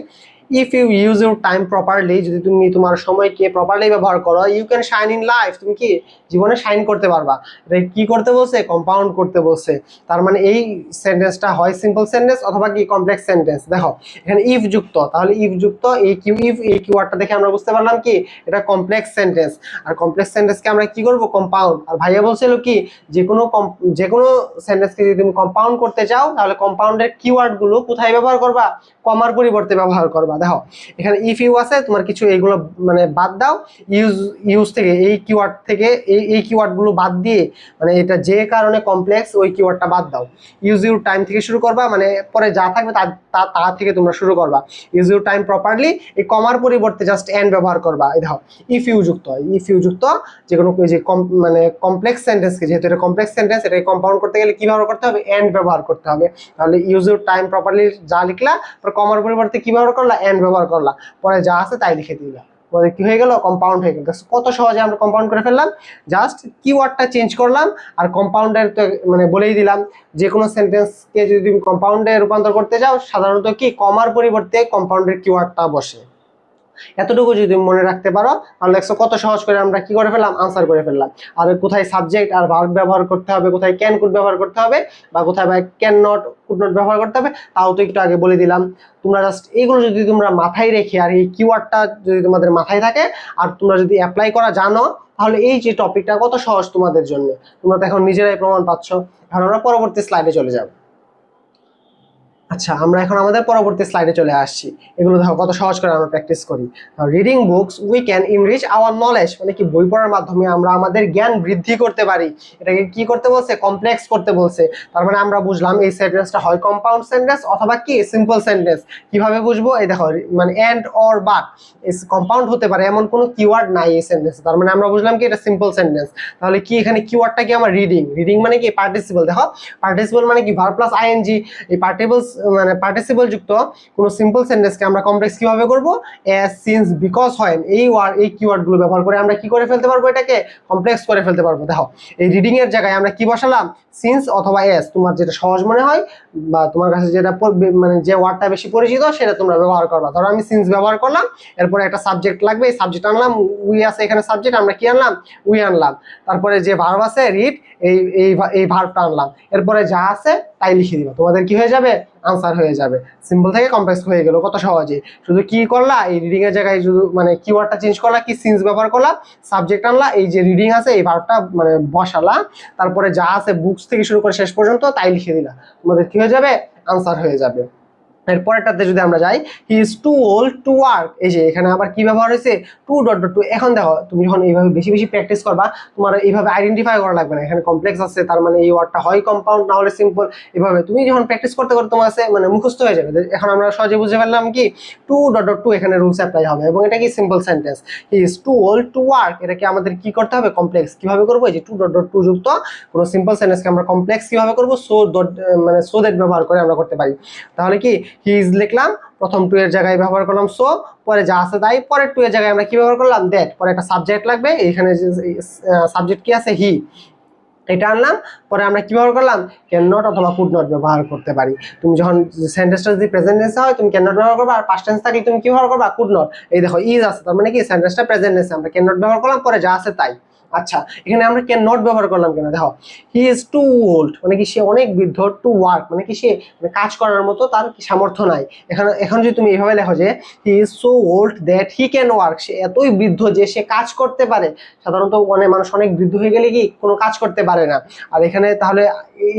if you use your time properly, যদি তুমি তোমার সময়কে প্রপারলি ব্যবহার করো, you can shine in life, তুমি কি জীবনে শাইন করতে পারবা। এটা কি করতে বলছে? কম্পাউন্ড করতে বলছে। তার মানে এই সেন্টেন্সটা হয় সিম্পল সেন্টেন্স অথবা কি কমপ্লেক্স সেন্টেন্স। দেখো এখানে ইফ যুক্ত, তাহলে ইফ যুক্ত এই কিউ, ইফ এই কিওয়ার্ডটা দেখে আমরা বুঝতে পারলাম কি এটা কমপ্লেক্স সেন্টেন্স। আর কমপ্লেক্স সেন্টেন্সকে আমরা কি করব? কম্পাউন্ড। আর ভাইয়া বলছিল কি যে কোনো সেন্টেন্সকে যদি তুমি কম্পাউন্ড করতে চাও তাহলে কম্পাউন্ডের কিওয়ার্ড গুলো কোথায় ব্যবহার করবা? কমার পরিবর্তে ব্যবহার করবা। দেখো এখানে ইফ ইউ আছে, তোমার কিছু এইগুলো মানে বাদ দাও, ইউজ ইউজ থেকে এই কিওয়ার্ড থেকে এই কিওয়ার্ড গুলো বাদ দিয়ে, মানে এটা যে কারণে কমপ্লেক্স ওই কিওয়ার্ডটা বাদ দাও। ইউজ ইউর টাইম থেকে শুরু করবা, মানে পরে যা থাকবে তা থেকে তোমরা শুরু করবা। ইউজ ইউর টাইম প্রপারলি, এই কমার পরিবর্তে জাস্ট এন্ড ব্যবহার করবা। এই দেখো ইফ ইউ যুক্ত, ইফ ইউ যুক্ত যে কোনো যে মানে কমপ্লেক্স সেন্টেন্সকে, যেহেতু এটা কমপ্লেক্স সেন্টেন্স, এটাকে কম্পাউন্ড করতে গেলে কি ব্যবহার করতে হবে? এন্ড ব্যবহার করতে হবে। তাহলে ইউজ ইউর টাইম প্রপারলি যা লিখলা, কমার পরিবর্তে কি ব্যবহার করলা? এন্ড ব্যবহার করলা, পরে যা আছে তাই লিখে দিলা, আমাদের কি হয়ে গেল? কম্পাউন্ড হয়ে গেল। কত সহজে আমরা কম্পাউন্ড করে ফেললাম, জাস্ট কিওয়ার্ডটা চেঞ্জ করলাম। আর কম্পাউন্ডের তো মানে বলেই দিলাম, যে কোনো সেন্টেন্সকে যদি তুমি কম্পাউন্ডে রূপান্তর করতে যাও সাধারণত কি কমার পরিবর্তে কম্পাউন্ডের কিওয়ার্ডটা বসে। এতটুকু যদি মনে রাখতে পারো তাহলে দেখছো কত সহজ করে আমরা কি করে ফেললাম? আনসার করে ফেললাম। আর কোথায় সাবজেক্ট আর ভার্ব ব্যবহার করতে হবে, কোথায় ক্যান কুড ব্যবহার করতে হবে, বা কোথায় বা ক্যান নট কুড নট ব্যবহার করতে হবে, তাও তো একটু আগে বলে দিলাম। তোমরা জাস্ট এইগুলো যদি তোমরা মাথায় রেখে, আর এই কিওয়ার্ডটা যদি তোমাদের মাথায় থাকে আর তোমরা যদি অ্যাপ্লাই করা জানো, তাহলে এই যে টপিকটা কত সহজ তোমাদের জন্য, তোমরা তো এখন নিজেরাই প্রমাণ পাচ্ছ। এখন আমরা পরবর্তী স্লাইডে চলে যাব। আচ্ছা, আমরা এখন আমাদের পরবর্তী স্লাইডে চলে আসছি। এগুলো দেখো কত সহজ করে আমরা প্র্যাকটিস করি। Reading books we can enrich hour knowledge, মানে কি বই পড়ার মাধ্যমে আমরা আমাদের জ্ঞান বৃদ্ধি করতে পারি। এটাকে কি করতে বলছে? কমপ্লেক্স করতে বলছে। তার মানে আমরা বুঝলাম এই সেন্টেন্সটা হয় কম্পাউন্ড সেন্টেন্স অথবা কি সিম্পল সেন্টেন্স। কিভাবে বুঝবো? এই দেখো মানে এন্ড অর বাট কম্পাউন্ড হতে পারে এমন কোনো কিওয়ার্ড নাই এই সেন্টেন্সে, তার মানে আমরা বুঝলাম কি এটা সিম্পল সেন্টেন্স। তাহলে কি এখানে কিওয়ার্ডটা কি আমার? রিডিং। রিডিং মানে কি? পার্টিসিপল। দেখো পার্টিসিপল মানে কি? Verb plus ING. এই মানে পার্টিসিপল যুক্ত কোনো সিম্পল সেন্টেন্সকে আমরা কমপ্লেক্স কিভাবে করব? এস, সিন্স, বিকজ, হোয়েন এই কিওয়ার্ড গুলো ব্যবহার করে আমরা কি করে ফেলতে পারবো? এটাকে কমপ্লেক্স করে ফেলতে পারবো। দেখো এই রিডিং এর জায়গায় আমরা কি বসালাম? সিন্স অথবা এস, তোমার যেটা সহজ মনে হয় বা তোমার কাছে যেটা মানে যে ওয়ার্ডটা বেশি পরিচিত সেটা তোমরা ব্যবহার করবা। ধরো আমি সিন্স ব্যবহার করলাম, এরপরে একটা সাবজেক্ট লাগবে, এই সাবজেক্ট আনলাম, উই আছে এখানে সাবজেক্ট, আমরা কি আনলাম? উই আনলাম। তারপরে যে ভার্ব আছে রিড, এই ভার্বটা আনলাম, এরপরে যা আছে তাই লিখে দিবা, তোমাদের কি হয়ে যাবে? আনসার হয়ে যাবে। সিম্পল থেকে কমপ্লেক্স হয়ে গেল কত সহজে। শুধু কি করলা? এই রিডিং এর জায়গায় শুধু মানে কিওয়ার্ডটা চেঞ্জ করলা, কি সিন্স ব্যবহার করলা, সাবজেক্ট আনলা, এই যে রিডিং আছে এই ভার্বটা মানে বসালা, তারপরে যা আছে বুকস থেকে শুরু করে শেষ পর্যন্ত তাই লিখে দিলা, তোমাদের কি হয়ে যাবে? আনসার হয়ে যাবে। এরপরেরটাতে যদি আমরা যাই, he is too old to work, এই যে এখানে আবার কি ব্যবহার হয়েছে? Too dot dot to. এখন দেখো তুমি যখন এইভাবে বেশি বেশি প্র্যাকটিস করবা, তোমার এইভাবে আইডেন্টিফাই করা লাগবে না এখানে কমপ্লেক্স আছে, তার মানে এই ওয়ার্ডটা হয় কম্পাউন্ড না হলে সিম্পল। এভাবে তুমি যখন প্র্যাকটিস করতে করতে তোমার কাছে মানে মুখস্থ হয়ে যাবে। এখন আমরা সহজে বুঝে ফেললাম কি টু ডট ডট টু এখানে রুলস অ্যাপ্লাই হবে, এবং এটা কি simple sentence. He is too old to work, এটাকে আমাদের কি করতে হবে? কমপ্লেক্স কিভাবে করবো? এই যে টু ডট ডট টু যুক্ত কোনো সিম্পল সেন্টেন্সকে আমরা কমপ্লেক্স কিভাবে করবো? সো ডট মানে সো দ্যাট ব্যবহার করে আমরা করতে পারি। তাহলে কি হি ইজ লিখলাম, প্রথম টু এর জায়গায় ব্যবহার করলাম সো, পরে যা আছে তাই, পরে টু এর জায়গায় আমরা কি ব্যবহার করলাম? দ্যাট, পরে একটা সাবজেক্ট লাগবে, এখানে সাবজেক্ট কি আছে? হি, এটা আনলাম, পরে আমরা কি ব্যবহার করলাম? ক্যান নট অথবা কুড নট ব্যবহার করতে পারি। তুমি যখন সেন্টেন্সটা যদি প্রেজেন্ট টেন্সে হয় তুমি ক্যান নট ব্যবহার করবা, আর পাস্ট টেন্স থাকলে তুমি কি ব্যবহার করবা? Could not. এই দেখো ইজ আছে, তার মানে কি সেন্টেন্সটা প্রেজেন্ট টেন্সে, আমরা ক্যান নট ব্যবহার করলাম, পরে যা আছে তাই। আচ্ছা, এখানে আমরা ক্যান নট ব্যবহার করলাম কেন? দেখো হি ইজ টু ওল্ড, মানে কি সে অনেক বৃদ্ধ, টু ওয়ার্ক মানে কি সে মানে কাজ করার মতো তার সামর্থ্য নাই। এখন যদি তুমি এইভাবে লেখো যে he is so old that he can work, সে এতই বৃদ্ধ যে সে কাজ করতে পারে। সাধারণত অনেক মানুষ অনেক বৃদ্ধ হয়ে গেলে কি কোনো কাজ করতে পারে না। আর এখানে তাহলে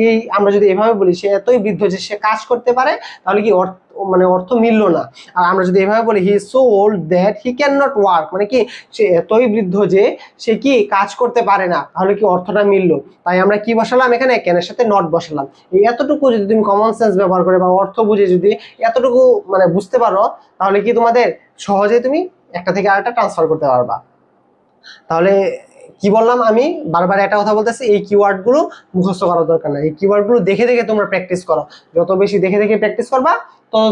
এই আমরা যদি এভাবে বলি সে এতই বৃদ্ধ যে সে কাজ করতে পারে, তাহলে কি মানে অর্থ মিললো না। আর আমরা যদি এভাবে বলি হি is so old that he can not work, মানে কি সে এতই বৃদ্ধ যে সে কি কাজ করতে পারে না, তাহলে কি অর্থটা মিললো। তাই আমরা কি বসালাম? এখানে ক্যানের সাথে নট বসালাম। এই এতটুকু যদি তুমি কমন সেন্স ব্যবহার করে বা অর্থ বুঝে যদি এতটুকু মানে বুঝতে পারো, তাহলে কি তোমাদের সহজে তুমি একটা থেকে আরেকটা ট্রান্সফার করতে পারবা। তাহলে কি বললাম? আমি বারবার একটা কথা বলতেছি, এই কিওয়ার্ডগুলো মুখস্থ করার দরকার নাই, এই কিওয়ার্ডগুলো দেখে দেখে তোমরা প্র্যাকটিস করো। যত বেশি দেখে দেখে প্র্যাকটিস করবা তত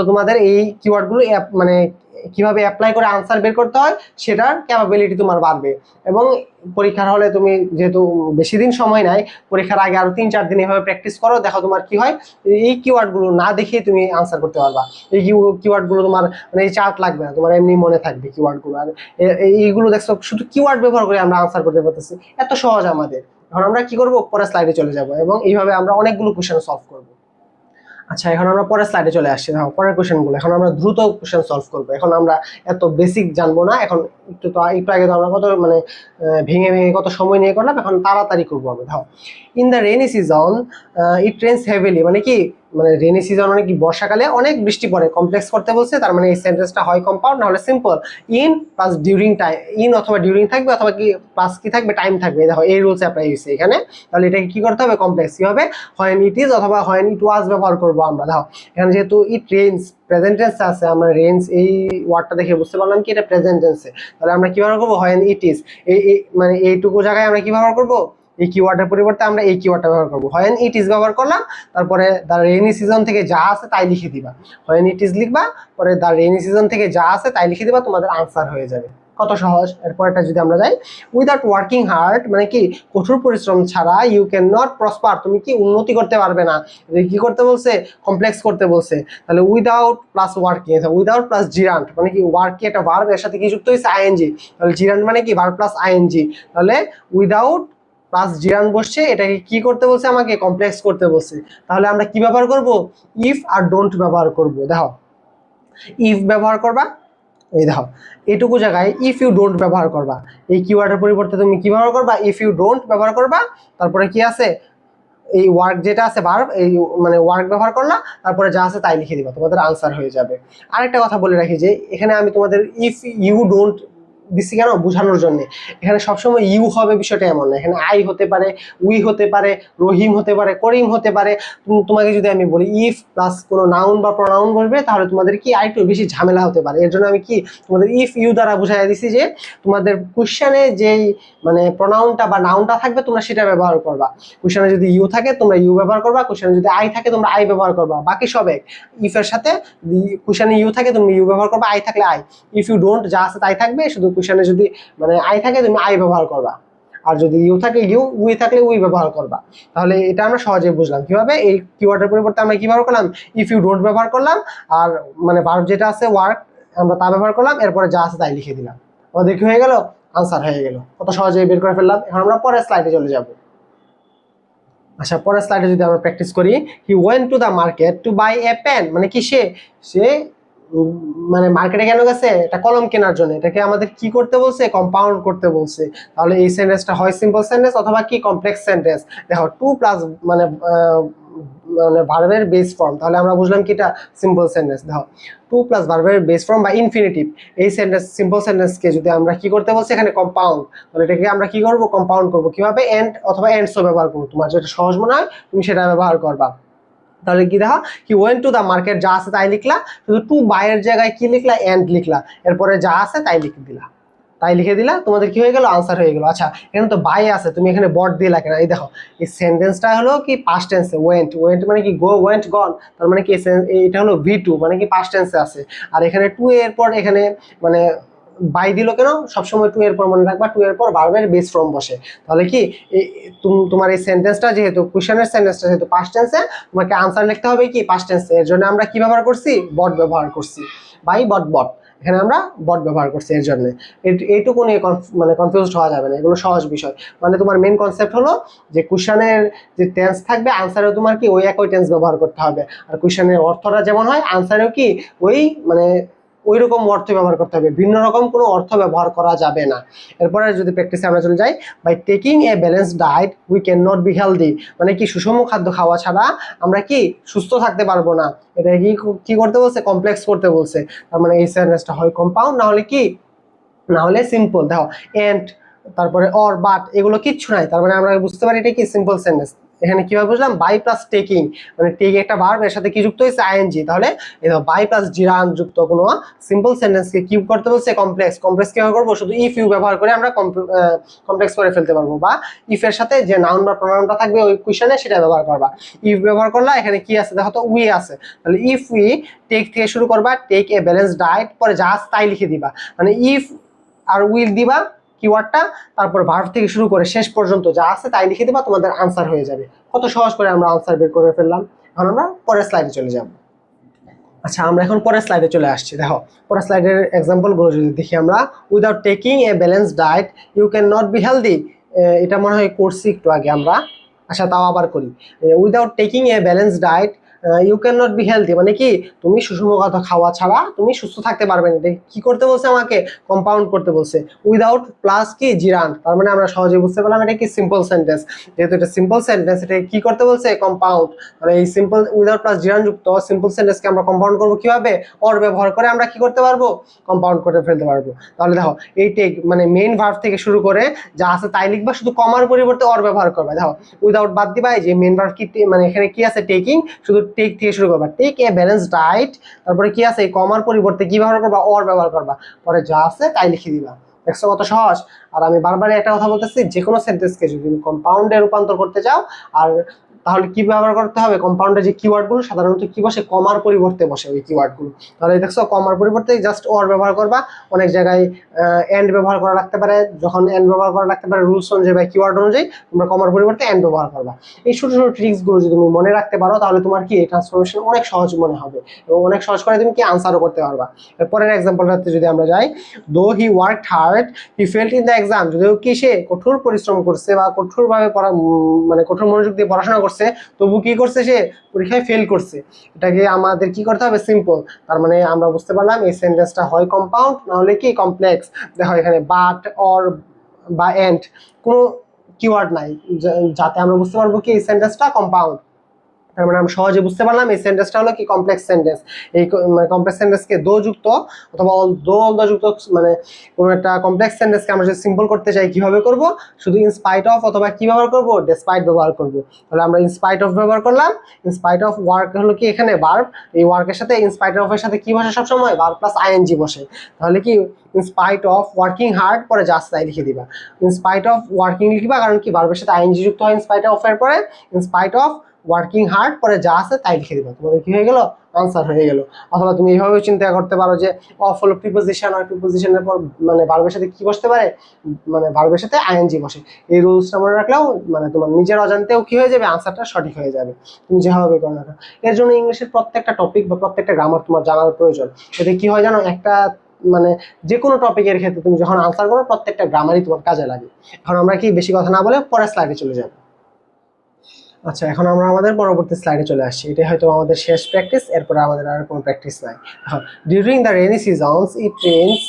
তোমাদের এই কিওয়ার্ডগুলো মানে কিভাবে অ্যাপ্লাই করে আনসার বের করতে হয় সেটার ক্যাপাবিলিটি তোমার বাড়বে। এবং পরীক্ষার হলে তুমি যেহেতু বেশি দিন সময় নাই, পরীক্ষার আগে আরো 3-4 দিন এভাবে প্র্যাকটিস করো, দেখো তোমার কি হয়, এই কিওয়ার্ডগুলো না দেখে তুমি আনসার করতে পারবা। এই কিওয়ার্ডগুলো তোমার মানে এই চার্ট লাগবে না, তোমার এমনি মনে থাকবে কিওয়ার্ডগুলো। আর এইগুলো দেখছো শুধু কিওয়ার্ড ব্যবহার করে আমরা আনসার করতে পারতেছি, এত সহজ আমাদের। এখন আমরা কি করব, পরের স্লাইডে চলে যাব এবং এইভাবে আমরা অনেকগুলো কোশ্চেন সলভ করব। আচ্ছা, এখন আমরা পরের স্লাইডে চলে আসছি। দেখো পরের কোশ্চেনগুলো, এখন আমরা দ্রুত কোশ্চেন সলভ করবো। এখন আমরা এত বেসিক জানবো না, এখন একটু আগে তো আমরা কত মানে ভেঙে ভেঙে কত সময় নিয়ে করলাম, এখন তাড়াতাড়ি করবো আমরা। দেখো, in the rainy season it rains heavily, মানে কি, মানে রেনি সিজন মানে কি, বর্ষাকালে অনেক বৃষ্টি পড়ে। কমপ্লেক্স করতে বলছে, তার মানে এই সেন্টেন্সটা হয় কম্পাউন্ড না হলে simple. In plus during time, in অথবা ডিউরিং থাকবে, অথবা কি প্লাস কি থাকবে, টাইম থাকবে। দেখো এই রুলস অ্যাপ্লাই হয়েছে এখানে, তাহলে এটাকে কি করতে হবে, কমপ্লেক্স কি হবে, হোয়েন ইট ইজ অথবা হোয়েন ইট ওয়াজ ব্যবহার করবো আমরা। দেখো এখানে যেহেতু ইট রেইনস প্রেজেন্ট টেন্স আছে, আমরা রেইনস এই ওয়ার্ডটা দেখে বুঝতে পারলাম কি এটা প্রেজেন্ট টেন্সে, তাহলে আমরা কি ব্যবহার করবো, হোয়েন ইট ইজ। এই মানে এইটুকু জায়গায় আমরা কি ব্যবহার করবো, এই কিওয়ার্ডের পরিবর্তে আমরা এই কিওয়ার্ডটা ব্যবহার করবো, হোয়েন ইট ইজ ব্যবহার করলাম, তারপরে দ্য রেইনি সিজন থেকে যা আছে তাই লিখে দিবা, হোয়েন ইট ইজ লিখবা, পরে দ্য রেইনি সিজন থেকে যা আছে তাই লিখে দিবা, তোমাদের আনসার হয়ে যাবে। কত সহজ। এরপরটা যদি আমরা যাই, উইদাউট ওয়ার্কিং হার্ড, মানে কি কঠোর পরিশ্রম ছাড়া ইউ ক্যান নট প্রসপার, তুমি কি উন্নতি করতে পারবে না। কি করতে বলছে, কমপ্লেক্স করতে বলছে, তাহলে without plus working, without plus gerund, মানে কি ওয়ার্ক একটা ভার্ব, এর সাথে কি যুক্ত হয়েছে, আইএনজি, তাহলে জিরান্ট মানে কি ভার্ব প্লাস আইএনজি, তাহলে উইদাউট প্লাস জিরান বসছে, এটাকে কি করতে বলছে, আমাকে কমপ্লেক্স করতে বলছে। তাহলে আমরা কি ব্যবহার করব, ইফ আর ডোন্ট ব্যবহার করব। দেখো ইফ ব্যবহার করবা, এই দেখো এইটুকু জায়গায় ইফ ইউ ডোন্ট ব্যবহার করবা, এই কিওয়ার্ডের পরিবর্তে তুমি কি ব্যবহার করবা, ইফ ইউ ডোন্ট ব্যবহার করবা, তারপরে কি আছে, এই ওয়ার্ক যেটা আছে ভার্ব, এই মানে ওয়ার্ক ব্যবহার করলা, তারপরে যা আছে তাই লিখে দিবা, তোমাদের আনসার হয়ে যাবে। আরেকটা কথা বলে রাখি যে এখানে আমি তোমাদের ইফ ইউ ডোন্ট দিচ্ছি কেন, বোঝানোর জন্য। এখানে সবসময় ইউ হবে বিষয়টা এমন না, এখানে আই হতে পারে, উই হতে পারে, রহিম হতে পারে, করিম হতে পারে। তোমাকে যদি আমি বলি ইফ প্লাস কোনো নাউন বা প্রনাউন বলবে, তাহলে তোমাদের কি আরেকটু বেশি ঝামেলা হতে পারে। এর জন্য আমি কি তোমাদের ইফ ইউ দ্বারা বুঝাই দিছি যে তোমাদের কোশ্চেনে যেই মানে প্রনাউনটা বা নাউনটা থাকবে তোমরা সেটা ব্যবহার করবা। কোশ্চেনে যদি ইউ থাকে তোমরা ইউ ব্যবহার করবা, কোশ্চেনে যদি আই থাকে তোমরা আই ব্যবহার করবা, বাকি সব এক। ইফের সাথে কোশ্চেনে ইউ থাকে তুমি ইউ ব্যবহার করবা, আই থাকলে আই। ইফ ইউ ডোন্ট যা আছে তাই থাকবে, শুধু কোশ্চেনে যদি মানে আই থাকে তুমি আই ব্যবহার করবা, আর যদি ইউ থাকে ইউ, উই থাকলে উই ব্যবহার করবা। তাহলে এটা আমরা সহজে বুঝলাম কিভাবে এই কিওয়ার্ডের পরিবর্তে আমরা কি ব্যবহার করলাম, ইফ ইউ ডোন্ট ব্যবহার করলাম, আর মানে ভার্ব যেটা আছে ওয়ার্ক আমরা তা ব্যবহার করলাম, এরপরে যা আছে তাই লিখে দিলাম, আমাদের কি হয়ে গেল, আনসার হয়ে গেল। কত সহজে বের করে ফেললাম। এখন আমরা পরের স্লাইডে চলে যাব। আচ্ছা, পরের স্লাইডে যদি আমরা প্র্যাকটিস করি, he went to the market to buy a pen, মানে কি সে মানে মার্কেটে কেন গেছে, এটা কলম কেনার জন্য। এটাকে আমাদের কি করতে বলছে, কম্পাউন্ড করতে বলছে। তাহলে এই সেন্টেন্সটা হয় সিম্পল সেন্টেন্স অথবা কি কমপ্লেক্স সেন্টেন্স। দেখো টু প্লাস মানে মানে ভার্বের বেস ফর্ম, তাহলে আমরা বুঝলাম কি এটা সিম্পল সেন্টেন্স। দেখো টু প্লাস ভার্বের বেস ফর্ম বা ইনফিনিটিভ, এই সেন্টেন্স সিম্পল সেন্টেন্সকে যদি আমরা কি করতে বলছি এখানে কম্পাউন্ড, তাহলে এটাকে আমরা কি করব, কম্পাউন্ড করব। কিভাবে, এন্ড অথবা এন্ডসও ব্যবহার করবো, তোমার যেটা সহজ মনে হয় তুমি সেটা ব্যবহার করবা। তাহলে কি দেখা, কি ওয়েন্ট টু দ্য মার্কেট যা আছে তাই লিখলা, শুধু টু বাইয়ের জায়গায় কি লিখলা, এন্ড লিখলা, এরপরে যা আছে তাই লিখে দিলা, তোমাদের কি হয়ে গেল, আনসার হয়ে গেল। আচ্ছা, এখানে তো বাই আছে, তুমি এখানে বট দিয়ে লেখা, এই দেখো এই সেন্টেন্সটা হলো কি পাস্ট টেন্সে, ওয়েন্ট মানে কি গো, ওয়েন্ট গন, তার মানে কি এটা হলো ভি2 মানে কি পাস্ট টেন্সে আছে। আর এখানে টু এর পর এখানে মানে বাই দিল কেন, সবসময় টু এর পর মনে রাখবা, টু এর পর ভার্বের বেস ফর্ম বসে। তাহলে কি তোমার এই সেন্টেন্সটা যেহেতু কোশ্চেনের সেন্টেন্সটা যেহেতু পাস্ট টেন্সে, তোমাকে আনসার লিখতে হবে কি পাস্ট টেন্সে। এর জন্য আমরা কি ব্যবহার করছি, বট ব্যবহার করছি, বাই বট, এখানে আমরা বট ব্যবহার করছি। এর জন্য এইটুকু নিয়ে মানে কনফিউজড হওয়া যাবে না, এগুলো সহজ বিষয়। মানে তোমার মেন কনসেপ্ট হলো যে কোশ্চেনের যে টেন্স থাকবে, আনসারেও তোমার কি ওই একই টেন্স ব্যবহার করতে হবে। আর কোশ্চেনের অর্থটা যেমন হয়, আনসারেও কি ওই মানে ওই রকম অর্থ ব্যবহার করতে হবে, ভিন্ন রকম কোনো অর্থ ব্যবহার করা যাবে না। এরপরে যদি প্র্যাকটিসে আমরা চলে যাই, by taking a balance diet we can not be healthy, মানে কি সুষম খাদ্য খাওয়া ছাড়া আমরা কি সুস্থ থাকতে পারবো না। এটা কি করতে বলছে, কমপ্লেক্স করতে বলছে। তার মানে এই সেন্টেন্সটা হয় কম্পাউন্ড না হলে কি, না হলে সিম্পল। দেখো এন্ড তারপরে অর বাট এগুলো কিচ্ছু নাই, তার মানে আমরা বুঝতে পারি এটা কি সিম্পল সেন্টেন্স। এখানে কিভাবে বুঝলাম, বাই প্লাস টেকিং, মানে টেক একটা ভার্ব, এর সাথে কি যুক্ত হয়েছে, আইএনজি। তাহলে বাই প্লাস জিরান যুক্ত কোনো সিম্পল সেন্টেন্সকে কি করতে বলছে, কমপ্লেক্স। কমপ্লেক্স কিভাবে করবো, শুধু ইফ ইউ ব্যবহার করে আমরা কমপ্লেক্স করে ফেলতে পারবো, বা ইফ এর সাথে যে নাউন বা প্রোনাউনটা থাকবে ওই কোয়েশ্চনে সেটা ব্যবহার করবা। ইফ ব্যবহার করলা, এখানে কি আছে দেখো তো, উই আছে। তাহলে ইফ উই টেক থেকে শুরু করবা, টেক এ ব্যালেন্স ডায়েট, পরে যা আছে তাই লিখে দিবা। মানে ইফ আর উইল দিবা কিওয়ার্ডটা, তারপর ভার্ব থেকে শুরু করে শেষ পর্যন্ত যা আছে তাই লিখে দিবা, তোমাদের আনসার হয়ে যাবে। কত সহজ করে আমরা আনসার বের করে ফেললাম। এখন আমরা পরের স্লাইডে চলে যাব। আচ্ছা, আমরা এখন পরের স্লাইডে চলে আসছি। দেখো পরের স্লাইডের এক্সাম্পল গুলো যদি দেখি আমরা, without taking a balance diet you can not be healthy. এটা মনে হয় করছি একটু আগে আমরা। আচ্ছা, তাও আবার করি। Without taking a balance diet you can not be healthy, মানে কি, তুমি সুষম খাদ্য খাওয়া ছাড়া তুমি সুস্থ থাকতে পারবে না। কি করতে বলছে আমাকে, কম্পাউন্ড করতে বলছে। উইদাউট প্লাস কি জিরান, তার মানে আমরা সহজে বুঝতে পারলাম এটা কি সিম্পল সেন্টেন্স। যেহেতু এটা সিম্পল সেন্টেন্স, এটা কি করতে বলছে, কম্পাউন্ড। মানে এই সিম্পল উইদাউট প্লাস জিরান যুক্ত সিম্পল সেন্টেন্সকে আমরা কম্পাউন্ড করবো কিভাবে, অর ব্যবহার করে আমরা কি করতে পারবো, কম্পাউন্ড করে ফেলতে পারবো। তাহলে দেখো এই টেক মানে মেইন ভার্ব থেকে শুরু করে যা আছে তাই লিখবা, শুধু কমার পরিবর্তে অর ব্যবহার করবা। দেখো উইদাউট বাদ দিবা, এই যে মেইন ভার্ব কি, মানে এখানে কি আছে, টেকিং, শুধু টেক থেকে শুরু করবা, টেক এ ব্যালেন্স ডায়েট, তারপরে কি আছে, কমার পরিবর্তে কি ব্যবহার করবা, অর ব্যবহার করবা, পরে যা আছে তাই লিখে দিবা। দেখছো কত সহজ। আর আমি বারবারই একটা কথা বলতেছি, যে কোনো সেন্টেন্সকে যদি তুমি কম্পাউন্ডে রূপান্তর করতে চাও, আর তাহলে কি ব্যবহার করতে হবে, কম্পাউন্ডের যে কিওয়ার্ড গুলো সাধারণত কি বসে, কমার পরিবর্তে বসে ওই কিওয়ার্ড গুলো। তাহলে দেখছো কমার পরিবর্তে জাস্ট অর ব্যবহার করবা। অনেক জায়গায় এন্ড ব্যবহার করা লাগতে পারে, যখন এন্ড ব্যবহার করা লাগতে পারে রুলস অনুযায়ী বা কিওয়ার্ড অনুযায়ী তোমরা কমার পরিবর্তে এন্ড ব্যবহার করবা। এই ছোট ছোট ট্রিক্স গুলো যদি তুমি মনে রাখতে পারো, তাহলে তোমার কি এই ট্রান্সফরমেশন অনেক সহজ মনে হবে, এবং অনেক সহজ করে তুমি কি আনসারও করতে পারবা। এরপরের এক্সাম্পলটাতে যদি আমরা যাই, দো হি worked hard he felt in the exam, যদিও কি সে কঠোর পরিশ্রম করছে বা কঠোরভাবে মানে কঠোর মনোযোগ দিয়ে পড়াশোনা করছে, তবু কি করছে, সে পরীক্ষায় ফেল করছে। এটাকে আমাদের কি করতে হবে, সিম্পল। তার মানে আমরা বুঝতে পারলাম এই সেন্টেন্সটা হয় কম্পাউন্ড, না হলে কি কমপ্লেক্স। দেখো এখানে বাট, অর বা এন্ড কোনো কিওয়ার্ড নাই, যাতে আমরা বুঝতে পারবো কি এই সেন্টেন্সটা কম্পাউন্ড। তার মানে আমরা সহজে বুঝতে পারলাম এই সেন্টেন্সটা হলো কি কমপ্লেক্স সেন্টেন্স। এই কমপ্লেক্স সেন্টেন্সকে দো যুক্ত অথবা দো যুক্ত, মানে কোনো একটা কমপ্লেক্স সেন্টেন্সকে আমরা যদি সিম্পল করতে চাই কিভাবে করব, শুধু ইন স্পাইট অফ অথবা কি ব্যবহার করব, ডেসপাইট ব্যবহার করব। তাহলে আমরা ইন স্পাইট অফ ব্যবহার করলাম। ইন স্পাইট অফ ওয়ার্ক হলো কি এখানে ভার্ব, এই ওয়ার্কের সাথে ইন স্পাইট অফ এর সাথে কি বসে সবসময়, ভার্ব প্লাস আইএনজি বসে। তাহলে কি in spite of working hard, পরে জাস্ট তাই লিখে দিবা। ইন স্পাইট অফ ওয়ার্কিং লিখবা, কারণ কি ভার্বের সাথে আইএনজি যুক্ত হয় ইন স্পাইট অফ এর পরে। In spite of working hard, পরে যা আছে তাই লিখে দিবা, তোমাদের কি হয়ে গেল, আনসার হয়ে গেল। অথবা তুমি এইভাবে চিন্তা করতে পারো যে অফ হলো প্রিপোজিশন, আর প্রিপোজিশনের পর মানে ভার্বের সাথে কি বসতে পারে, মানে ভার্বের সাথে আইএনজি বসে। এই রুলসটা মনে রাখলেও মানে তোমার নিজের অজান্তেও কি হয়ে যাবে, আনসারটা সঠিক হয়ে যাবে, তুমি যেভাবে করো না। এর জন্য ইংলিশের প্রত্যেকটা টপিক বা প্রত্যেকটা গ্রামার তোমার জানার প্রয়োজন। এতে কি হয় জানো, একটা মানে যে কোনো টপিকের ক্ষেত্রে তুমি যখন আনসার করো, প্রত্যেকটা গ্রামারই তোমার কাজে লাগে। এখন আমরা কি বেশি কথা না বলে পরের স্লাইডে চলে যাবো। আচ্ছা, এখন আমরা আমাদের পরবর্তী স্লাইডে চলে আসছি। এটাই হয়তো আমাদের শেষ প্র্যাকটিস, এরপরে আমাদের আর কোনো প্র্যাকটিস নাই। During the rainy seasons it rains,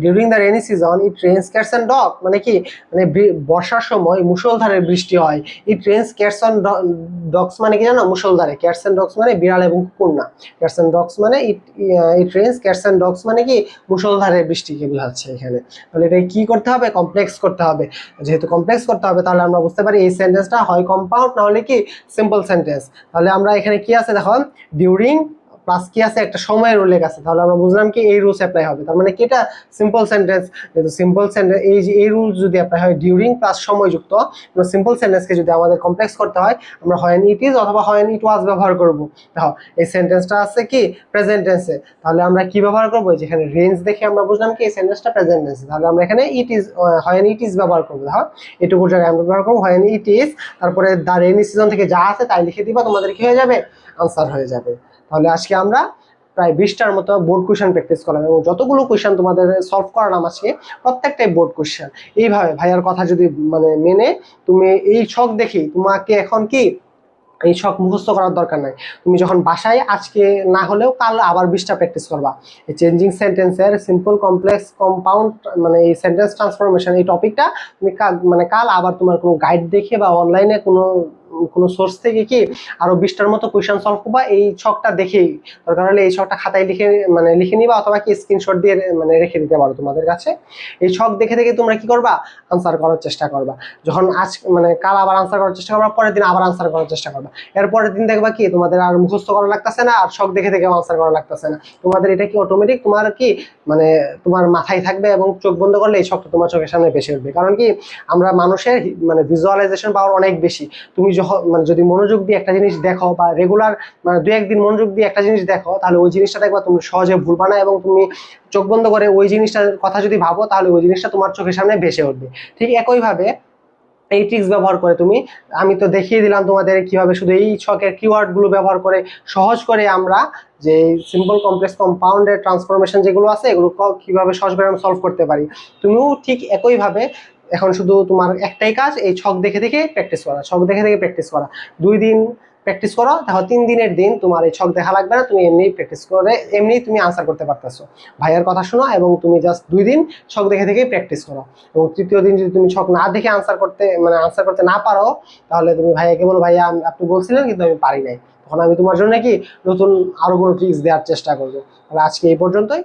during the rainy season it rains cats and dog, মানে কি, মানে বর্ষার সময় মুষলধারে বৃষ্টি হয়। It rains cats and dogs মানে কি জানো, মুষলধারে। ক্যাটস অ্যান্ড ডগস মানে বিড়াল এবং কুকুর না। ক্যাটস অ্যান্ড ডগস মানে it rains cats and dogs মানে কি, মুষলধারে বৃষ্টিকে বোঝাচ্ছে এখানে। তাহলে এটা কি করতে হবে, কমপ্লেক্স করতে হবে। যেহেতু কমপ্লেক্স করতে হবে, তাহলে আমরা বুঝতে পারি এই সেন্টেন্সটা হয় কম্পাউন্ড, না হলে কি সিম্পল সেন্টেন্স। তাহলে আমরা এখানে কি আছে দেখো, ডিউরিং প্লাস কি আছে, একটা সময়ের উল্লেখ আছে। তাহলে আমরা বুঝলাম কি এই রুলস অ্যাপ্লাই হবে। তার মানে কি এটা সিম্পল সেন্টেন্স। যেহেতু সিম্পল সেন্টেন্স, এই রুলস যদি অ্যাপ্লাই হয়, ডিউরিং প্লাস সময়যুক্ত সিম্পল সেন্টেন্সকে যদি আমাদের কমপ্লেক্স করতে হয়, আমরা হয় ইট ইজ অথবা হয় ইট ওয়াজ ব্যবহার করব। দেখো এই সেন্টেন্সটা আছে কি প্রেজেন্ট টেন্সে, তাহলে আমরা কি ব্যবহার করব, যেখানে রেঞ্জ দেখে আমরা বুঝলাম কি এই সেন্টেন্সটা প্রেজেন্ট টেন্সে। তাহলে আমরা এখানে ইট ইজ, হয় ইট ইজ ব্যবহার করবো। দেখো এটুকুর জায়গায় আমরা ব্যবহার করবো হয় ইট ইজ, তারপরে দ্য রেইনি সিজন থেকে যা আছে তাই লিখে দিবা, তোমাদের কি হয়ে যাবে, আনসার হয়ে যাবে। তাহলে আজকে আমরা প্রায় 20টার মতো বোর্ড কোয়েশ্চেন প্র্যাকটিস করলাম, এবং যতগুলো কোয়েশ্চেন তোমাদের সলভ করালাম আজকে প্রত্যেকটাই বোর্ড কোয়েশ্চেন। এইভাবে ভাইয়ার কথা যদি মানে মেনে তুমি এই ছক দেখি, তোমাকে এখন কি এই ছক মুখস্থ করার দরকার নাই। তুমি যখন বাসায় আজকে না হলেও কাল আবার 20টা প্র্যাকটিস করবা। এই চেঞ্জিং সেন্টেন্সের সিম্পল, কমপ্লেক্স, কম্পাউন্ড, মানে এই সেন্টেন্স ট্রান্সফরমেশন এই টপিকটা তুমি মানে কাল আবার তোমার কোনো গাইড দেখে বা অনলাইনে কোনো কোনো সোর্স থেকে কি আরো 20টার মতো কোয়েশ্চেন সলভ করবা এই ছকটা দেখেই। দরকার হলে এই ছকটা খাতায় লিখে নিবা, অথবা কি স্ক্রিনশট দিয়ে রেখে দিতে পারো তোমাদের কাছে। এই ছক দেখে দেখে তোমরা কি করবা, আনসার করার চেষ্টা করবা। যখন আজ কাল আবার আনসার করার চেষ্টা করবা, পরের দিন আবার আনসার করার চেষ্টা করবা। এরপরের দিন দেখবা কি তোমাদের আর মুখস্থ করা লাগতেছে না, আর ছক দেখে দেখে আনসার করা লাগতেছে না। তোমাদের এটা কি অটোমেটিক তোমার কি তোমার মাথায় থাকবে, এবং চোখ বন্ধ করলে এই ছকটা তোমার চোখের সামনে ভেসে উঠবে। কারণ কি আমরা মানুষের ভিজুয়ালাইজেশন পাওয়ার অনেক বেশি। তুমি যখন যদি মনোযোগ দিয়ে একটা জিনিস দেখো, বা রেগুলার 2-1 দিন মনোযোগ দিয়ে একটা জিনিস দেখো, তাহলে ওই জিনিসটা দেখবা তুমি সহজে ভুলবা না, এবং তুমি চোখ বন্ধ করে ওই জিনিসটার কথা যদি ভাবো, তাহলে ওই জিনিসটা তোমার চোখের সামনে ভেসে উঠবে। ঠিক একইভাবে এই ট্রিক্স ব্যবহার করে আমি তো দেখিয়ে দিলাম তোমাদের কিভাবে শুধু এই ছকের কিওয়ার্ড গুলো ব্যবহার করে সহজ করে আমরা যে সিম্পল কমপ্লেক্স কম্পাউন্ডের ট্রান্সফরমেশন যেগুলো আছে এগুলো কিভাবে সহজ করে আমরা সলভ করতে পারি। তুমিও ঠিক একইভাবে এখন শুধু তোমার একটাই কাজ, এই ছক দেখে দেখে প্র্যাকটিস করা, ছক দেখে দেখে প্র্যাকটিস করা। 2 দিন প্র্যাকটিস করো, তাহলে 3 দিনের দিন তোমার এই ছক দেখা লাগবে না, তুমি এমনি প্র্যাকটিস করে এমনি তুমি আনসার করতে পারতেছো। ভাইয়ের কথা শোনো, এবং তুমি জাস্ট 2 দিন ছক দেখে দেখে প্র্যাকটিস করো। এবং তৃতীয় দিন যদি তুমি ছক না দেখে আনসার করতে না পারো, তাহলে তুমি ভাইয়াকে বলো, ভাইয়া আপনি বলছিলেন কিন্তু আমি পারি নাই। তখন আমি তোমার জন্য কি নতুন আরো কোনো ট্রিক্স দেওয়ার চেষ্টা করবো। তাহলে আজকে এই পর্যন্তই।